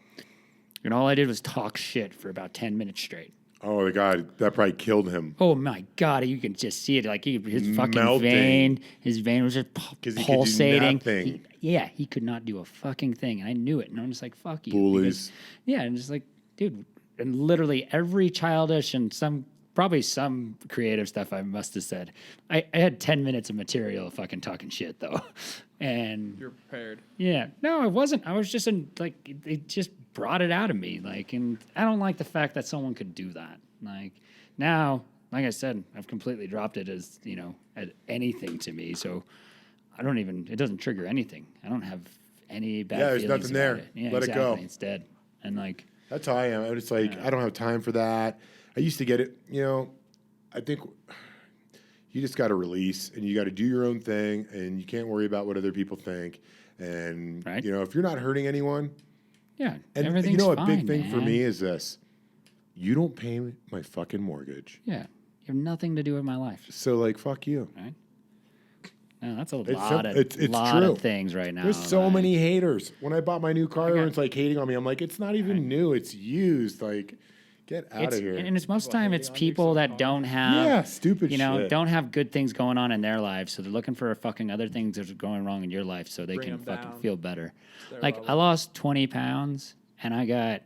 and all I did was talk shit for about 10 minutes straight. Oh, the God, that probably killed him. Oh my God, you can just see it. Like his fucking Melting. his vein was just 'Cause he could do pulsating. nothing. He could not do a fucking thing. And I knew it. And I'm just like, fuck you. Bullies. Because, and just like, dude, and literally every childish and probably some creative stuff I must have said. I had 10 minutes of material fucking talking shit though. And You're prepared. yeah, no, I wasn't. I was just it just brought it out of me. Like, and I don't like the fact that someone could do that. Like now, like I said, I've completely dropped it as as anything to me. So I don't even. It doesn't trigger anything. I don't have any bad. Yeah, there's feelings nothing there. about it. Yeah, Let it go. It's dead. And like, That's how I am. I'm just like, I don't have time for that. I used to get it, I think you just got to release and you got to do your own thing and you can't worry about what other people think. And, Right. if you're not hurting anyone, yeah, and everything's a fine, big thing for man. me is this: you don't pay my fucking mortgage, Yeah, you have nothing to do with my life. so like, fuck you. Right. No, that's a It's lot sim- of it's lot true. of things right now. There's so like- many haters. When I bought my new car, got- everyone's like hating on me. I'm like, it's not even new; it's used. Like, get out It's, of here. and it's most Well, time hating it's on you people that somehow. don't have Yeah, stupid shit. don't have good things going on in their lives, so they're looking for fucking other things that are going wrong in your life, so they Bring can 'em fucking down. feel better. Their Like level. I lost 20 pounds and I got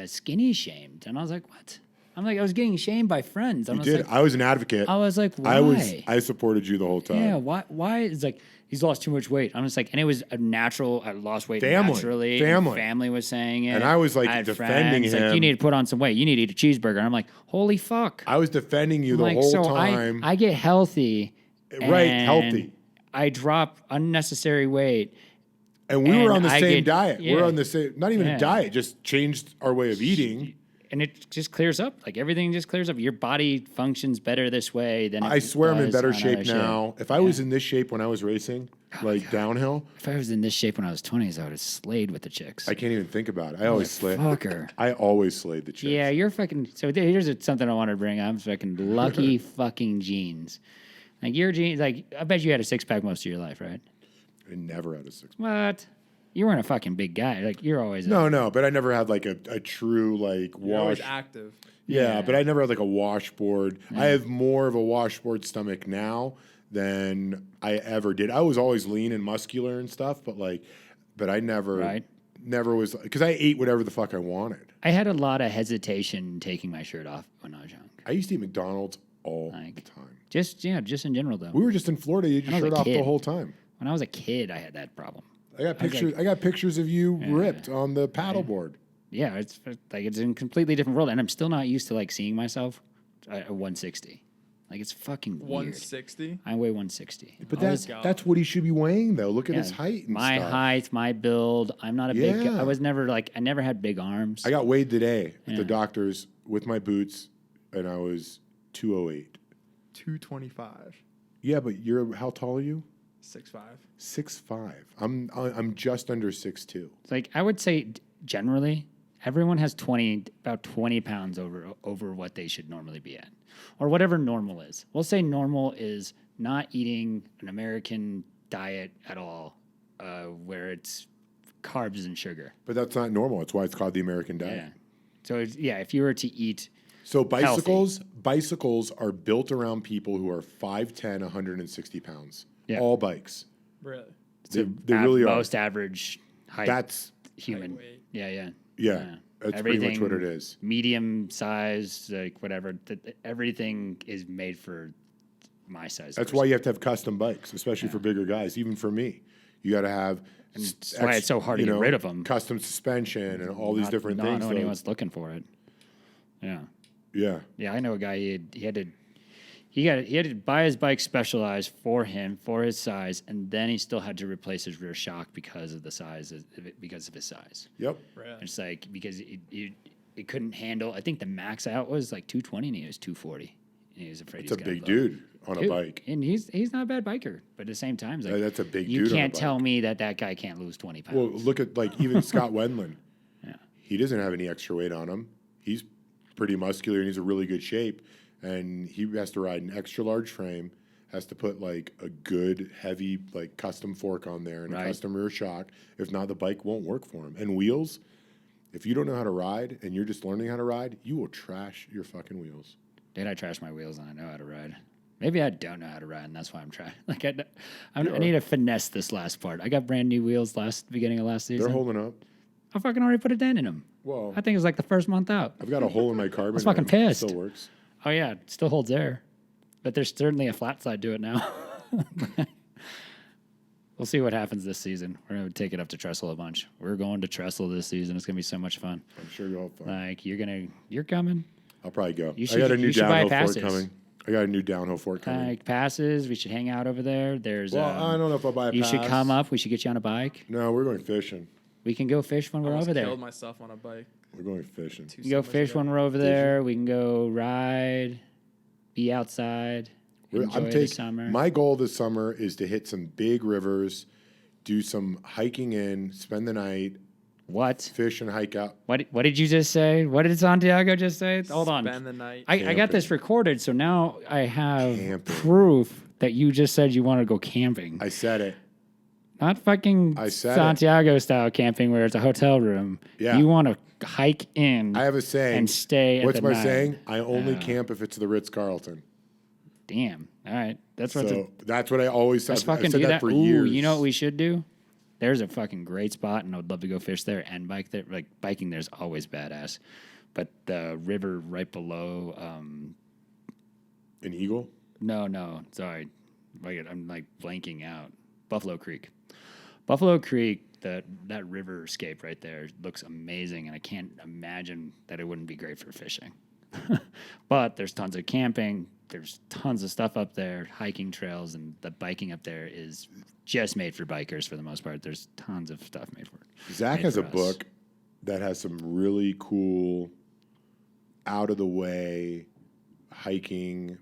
skinny shamed, and I was like, what? I'm like, I was getting shamed by friends. You did. Like, I was an advocate. I was like, why? I supported you the whole time. Yeah, why? It's like he's lost too much weight. I'm just like, and it was a natural. I lost weight Family. naturally. Family. And family was saying it, And I was, like, had defending friends, Like, him. you need to put on some weight. You need to eat a cheeseburger. I'm like, holy fuck. I was defending you I'm the like, whole so time. I get healthy. Right, and healthy. I drop unnecessary weight. and we were and on the I same get- diet. yeah. We're on the same, not even Yeah. a diet, just changed our way of eating. And it just clears up. Like everything just clears up. Your body functions better this way than I it swear I'm in does better on shape other shit. now. If I was in this shape when I was racing, Oh like downhill, If I was in this shape when I was 20s, I would have slayed with the chicks. I can't even think about it. I always slayed. Fucker. I always slayed the chicks. Yeah, you're fucking. So here's something I want to bring up. Fucking lucky fucking genes. Like your genes. Like I bet you had a 6-pack most of your life, right? I never had a six. What? You weren't a fucking big guy. Like you're always. No, but I never had like a true like You're always wash. active. Yeah, Yeah. but I never had like a washboard. I have more of a washboard stomach now than I ever did. I was always lean and muscular and stuff, but I never, Right. never was because I ate whatever the fuck I wanted. I had a lot of hesitation taking my shirt off when I was young. I used to eat McDonald's all Like- the time. Just in general though. We were just in Florida. You had I your was shirt a off the kid. whole time. When I was a kid, I had that problem. I got pictures. I got pictures of you ripped on the paddleboard. Yeah, it's like it's in a completely different world, and I'm still not used to like seeing myself at 160. Like it's fucking weird. 160. I weigh 160. But I was- that's what he should be weighing though. Look at yeah, his height. And my stuff. height, my build. I'm not a big. Yeah. I was never like. I never had big arms. I got weighed today at Yeah. the doctor's with my boots, and I was 208. 225. Yeah, but how tall are you? 6'5". 6'5". I'm just under 6'2". It's like I would say generally, everyone has about 20 pounds over what they should normally be at, or whatever normal is. We'll say normal is not eating an American diet at all, where it's carbs and sugar. But that's not normal. That's why it's called the American diet. Yeah. So if you were to eat So bicycles are built around people who are 5'10", 160 pounds. Yeah. All bikes. Really? They really are. Most average height That's human. Lightweight. yeah. That's pretty much what it Everything is. Medium size, like whatever. Everything is made for my size. That's why you have to have custom bikes, especially for bigger guys. Even for me, you got to have. That's why it's so hard to get rid of them. Custom suspension and all these different Not things. anyone's looking for it. Yeah. Yeah. Yeah, I know a guy. He had to buy his bike specialized for him for his size, and then he still had to replace his rear shock because of the size because of his size. Yep. Really? It's like because it couldn't handle. I think the max out was like 220, and he was 240, and he was afraid. It's a big dude on a bike. and he's not a bad biker, but at the same time, it's like, That's a big you dude on a can't bike. tell me that guy can't lose 20 pounds. Well, look at like even Scott Wendland. Yeah. He doesn't have any extra weight on him. He's pretty muscular and he's in really good shape. And he has to ride an extra large frame, has to put like a good heavy like custom fork on there and a custom rear shock. If not, the bike won't work for him. And wheels, if you don't know how to ride and you're just learning how to ride, you will trash your fucking wheels. Did I trash my wheels and I know how to ride? Maybe I don't know how to ride, and that's why I'm trying. Like I need to finesse this last part. I got brand new wheels beginning of last season. They're holding up. I fucking already put a dent in them. Well, I think it was like the first month out. I've got a hole in my carbon. I was fucking rim. It pissed. Still works. Oh yeah, it still holds air, but there's certainly a flat side to it now. We'll see what happens this season. We're gonna take it up to Trestle a bunch. We're going to Trestle this season. It's gonna be so much fun. I'm sure you'll have fun. Like you're coming. I'll probably go. You I got a new downhill buy fork coming. I got a new downhill fork coming. Like passes. We should hang out over there. There's. Well, I don't know if I'll buy a You pass. should come up. We should get you on a bike. No, we're going fishing. We can go fish when we're Almost over there. killed myself on a bike. We're going fishing. Two We can go summers fish ago. when we're over there. We can go ride, be outside, enjoy the summer. My goal this summer is to hit some big rivers, do some hiking in, spend the night, What? fish and hike out. What did you just say? What did Santiago just say? Hold on. Spend the night. I got this recorded, so now I have Camping. proof that you just said you want to go camping. I said it. Not fucking I said Santiago style camping where it's a hotel room. Yeah. You want to hike in I have a saying. and stay at What's the my night. saying? I only camp if it's the Ritz-Carlton. Damn. All right. That's what So that's what I always let's said. I've fucking said do that that. for Ooh, years. you know what we should do? There's a fucking great spot, and I would love to go fish there and bike there. Like biking there's always badass. But the river right below An eagle? No, sorry. I'm like blanking out. Buffalo Creek. Buffalo Creek, that riverscape right there looks amazing, and I can't imagine that it wouldn't be great for fishing. But there's tons of camping. There's tons of stuff up there, hiking trails, and the biking up there is just made for bikers for the most part. There's tons of stuff made for it. Zack made has a for us. book that has some really cool, out of the way hiking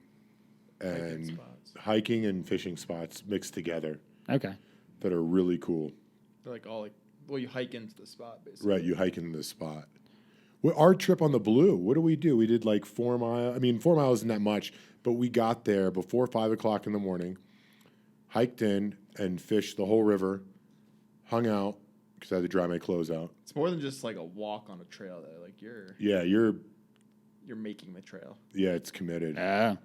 and fishing spots mixed together Okay. that are really cool. They're like all like, well, you hike into the spot basically. Right, you hike into the spot. Well, our trip on the Blue, what do? We did like 4 miles. I mean, 4 miles isn't that much, but we got there before 5 o'clock in the morning, hiked in and fished the whole river, hung out because I had to dry my clothes out. It's more than just like a walk on a trail there. Like you're making the trail it's committed. Oh,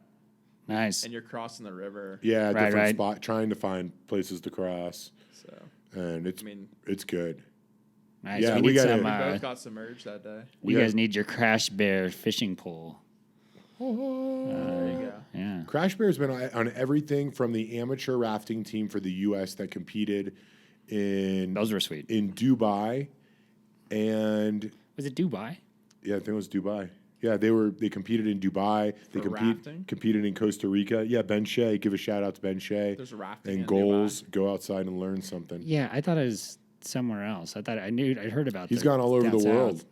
nice. and you're crossing the river. Yeah, Right, different right. spot, trying to find places to cross, So and I mean, it's good. Nice. Yeah, we we need gotta- some. we both got submerged that day. You we guys gotta- need your Crash Bear fishing pole. There you go. Yeah. Crash Bear's been on everything from the amateur rafting team for the U.S. that competed in Those were sweet. Dubai, and Was it Dubai? yeah, I think it was Dubai. Yeah, they competed in Dubai. They For rafting? competed in Costa Rica. Yeah, Ben Shea. Give a shout out to Ben Shea. There's rafting And in goals. Go outside and learn something. Yeah, I thought it was somewhere else. I'd heard about. He's gone all over the world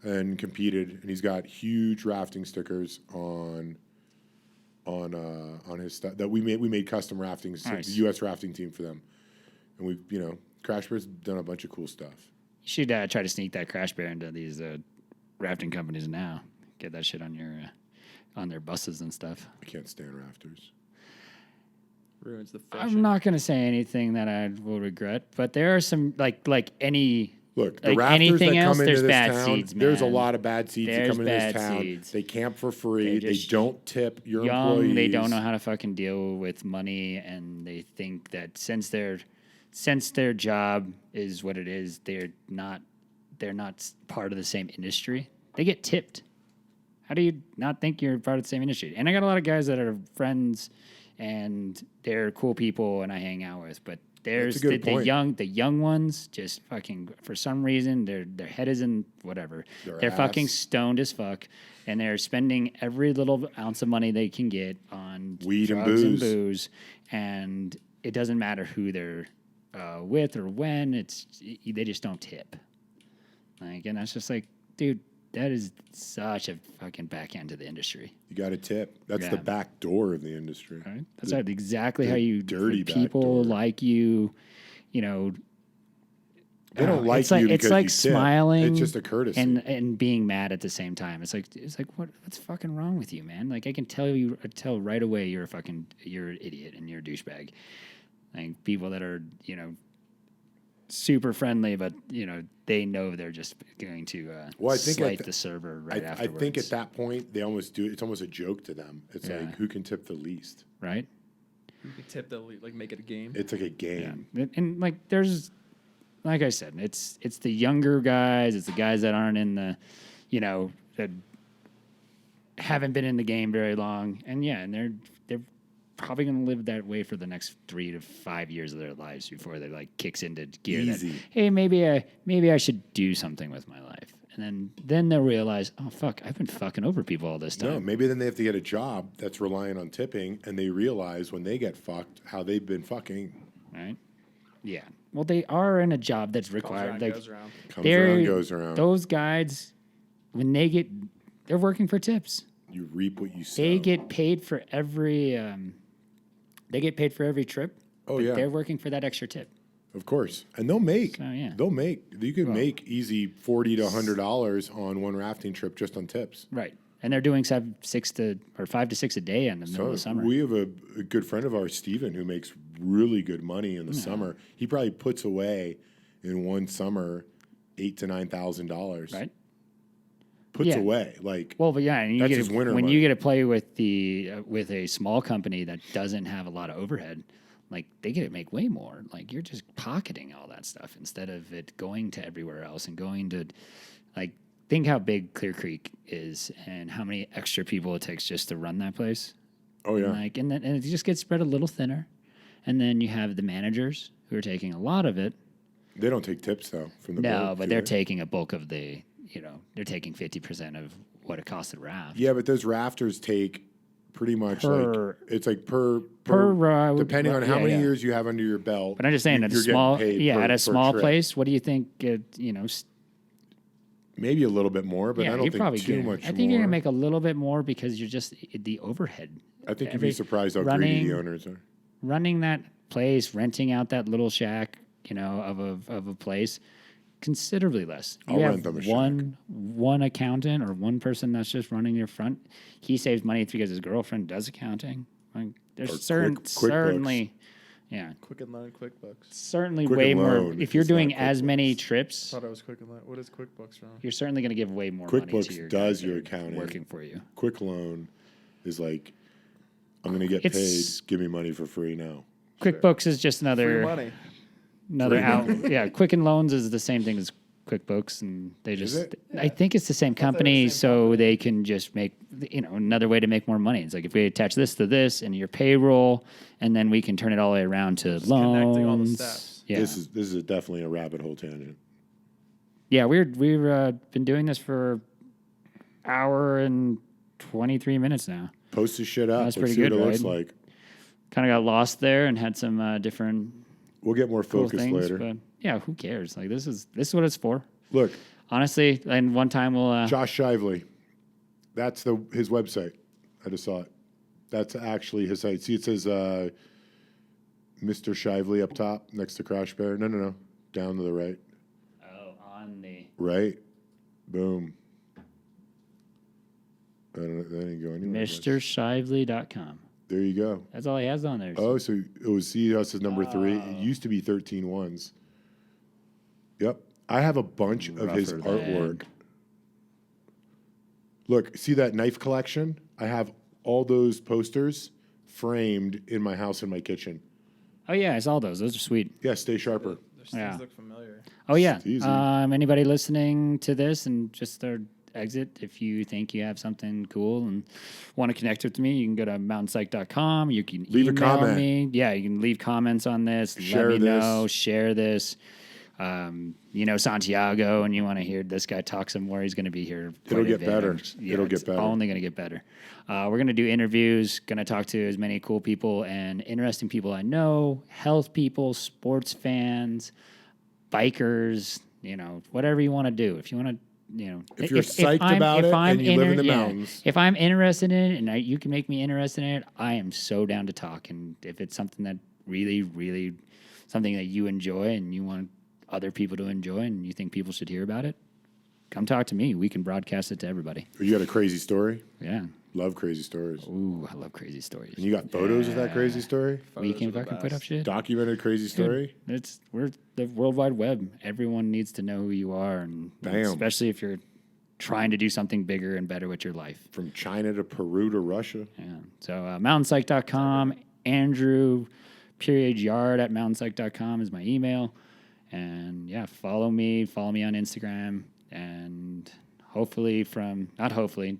and competed, and he's got huge rafting stickers on his stuff that we made. We made custom rafting, Nice. the U.S. rafting team for them, and Crash Bear's done a bunch of cool stuff. You should try to sneak that Crash Bear into these rafting companies now. Get that shit on on their buses and stuff. I can't stand rafters. Ruins the fishing. I'm not going to say anything that I will regret, but there are some like any Look, the Like rafters anything that else, come into there's this bad town, seeds, there's a man. lot of bad seeds that There's come into this bad town. seeds. They camp for free. They They just don't tip your young, employees. they don't know how to fucking deal with money, and they think that since their job is what it is, they're not part of the same industry. They get tipped. How do you not think you're part of the same industry? And I got a lot of guys that are friends, and they're cool people, and I hang out with. But there's That's a good point. the young ones just fucking for some reason their head is in whatever. Their They're fucking ass. stoned as fuck, and they're spending every little ounce of money they can get on Weed and drugs booze. and it doesn't matter who they're with or when. They just don't tip. Like, and that's just like, dude, that is such a fucking backhand to the industry. You got to tip. That's the Yeah. back door of the industry. Right? That's The- exactly the how you dirty when back people door. like you. You know, They don't like it's like, you it's because like you tip. smiling. It's just a courtesy. and being mad at the same time. It's like what's fucking wrong with you, man? Like I can tell right away you're an idiot and you're a douchebag. Like people that are super friendly, but they know they're just going to Well, I think slight the server right I afterwards. think at that point they almost do. It's almost a joke to them. It's Yeah. like who can tip the least. right. You could tip the like make it a game. It's like a game. And like there's, like I said, it's the younger guys, it's the guys that aren't in the, that haven't been in the game very long, and they're probably going to live that way for the next 3 to 5 years of their lives before they like kicks into gear. Easy. That, hey, maybe I should do something with my life, and then they'll realize, oh fuck, I've been fucking over people all this time. No, maybe then they have to get a job that's reliant on tipping, and they realize when they get fucked how they've been fucking. Right? Yeah. Well, they are in a job that's Comes required. around, Like, goes around. Comes they're- around, goes around. Those guys, when they're working for tips. You reap what you sow. They get paid for every. They get paid for every trip. Oh, but yeah. They're working for that extra tip. Of course, and they'll make. So, yeah. They'll make. You can make easy $40 to $100 on one rafting trip just on tips. Right. And they're doing 5 to 6 a day in the middle of the summer. We have a good friend of ours, Steven, who makes really good money in the summer. He probably puts away in one summer $8,000 to $9,000. Right. Puts Yeah. away like. Well, but yeah, and you That's get his winter when money. you get to play with with a small company that doesn't have a lot of overhead, like they get to make way more. Like you're just pocketing all that stuff instead of it going to everywhere else and going to, like, think how big Clear Creek is and how many extra people it takes just to run that place. Oh yeah. And it just gets spread a little thinner, and then you have the managers who are taking a lot of it. They don't take tips though from the No, boat, but do they're they? taking a bulk of the. They're taking 50% of what it costs to raft. Yeah, but those rafters take pretty much Per- like it's like per depending on how yeah, many yeah. years you have under your belt. But I'm just saying, at a you're getting small, paid per- at a per small trip. place, what do you think? Maybe a little bit more, but I don't you're think probably too getting, much I think more. you're gonna make a little bit more because you're just the overhead. I think you'd every- be surprised how greedy running- the owners are. Running that place, renting out that little shack, of a place, considerably less. I'll You have rent them a shack. one accountant or one person that's just running your front. He saves money because his girlfriend does accounting. Like, there's Or certainly, Quick and Loan, QuickBooks. certainly Quick way and more. Loan If you're is not doing as many QuickBooks. trips, Thought it was Quick and Loan. What is QuickBooks from? you're certainly going to give way more money to QuickBooks your does guys your that are accounting. working for you. Quick loan is like, I'm going to get It's- paid. Give me money for free now. QuickBooks is just Free another money. another Free out. money. Yeah, Quicken Loans is the same thing as QuickBooks, and they just. it? I think it's the same company, so they can just make another way to make more money. It's like if we attach this to this and your payroll, and then we can turn it all the way around to loans. connecting all the steps. Yeah, This is definitely a rabbit hole tangent. yeah. We've been doing this for hour and 23 minutes now. Post this shit up. That's Let's pretty see what good, it looks right? like. Kind of got lost there and had some different We'll get more cool focus things, later. but yeah, who cares? Like this is what it's for. Look, Honestly, and one time we'll. Josh Shively. That's his website. I just saw it. That's actually his site. See, it says Mr. Shively up top next to Crash Bear. No. Down to the right. Oh, on the. Right. Boom. That didn't go anywhere. MrShively.com. There you go. That's all he has on there. Oh, so it was see us as number 3. It used to be 13 ones. Yep. I have a bunch of his Rougher than- artwork. Look, see that knife collection? I have all those posters framed in my house in my kitchen. Oh yeah, I saw those. Those are sweet. Yeah, stay sharper. Those Yeah. things look familiar. Oh yeah. It's easy. Anybody listening to this and just their exit, if you think you have something cool and want to connect with me, you can go to mountainpsych.com. You can Leave a email comment. me. Yeah, you can leave comments on this. Share Let me this. know. Share this. You know Santiago, and you want to hear this guy talk some more. He's going to be here. It'll quite a get bit. better. Yeah, It'll get it's better. Only going to get better. We're going to do interviews. Going to talk to as many cool people and interesting people I know, health people, sports fans, bikers. You know, whatever you want to do. If you want to. You know, If you're psyched about it and you live in the mountains. if I'm interested in it and you can make me interested in it, I am so down to talk. And if it's something that really, really something that you enjoy and you want other people to enjoy and you think people should hear about it, come talk to me. We can broadcast it to everybody. You got a crazy story? Yeah. Love crazy stories. Ooh, I love crazy stories. And you got photos of that crazy story? We Photos can are the fucking put up best. shit. Documented crazy story? We're the World Wide Web. Everyone needs to know who you are, and Bam. especially if you're trying to do something bigger and better with your life. From China to Peru to Russia. Yeah. So mountainpsych.com, Andrew.yard at mountainpsych.com is my email. And yeah, follow me on Instagram. And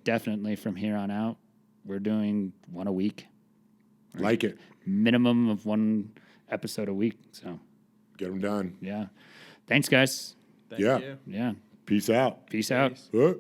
definitely from here on out, we're doing one a week. Like it. Minimum of one episode a week. So Get them done. yeah. Thanks, guys. Thank Yeah. you. Yeah. Peace out. Peace out. Peace. Huh?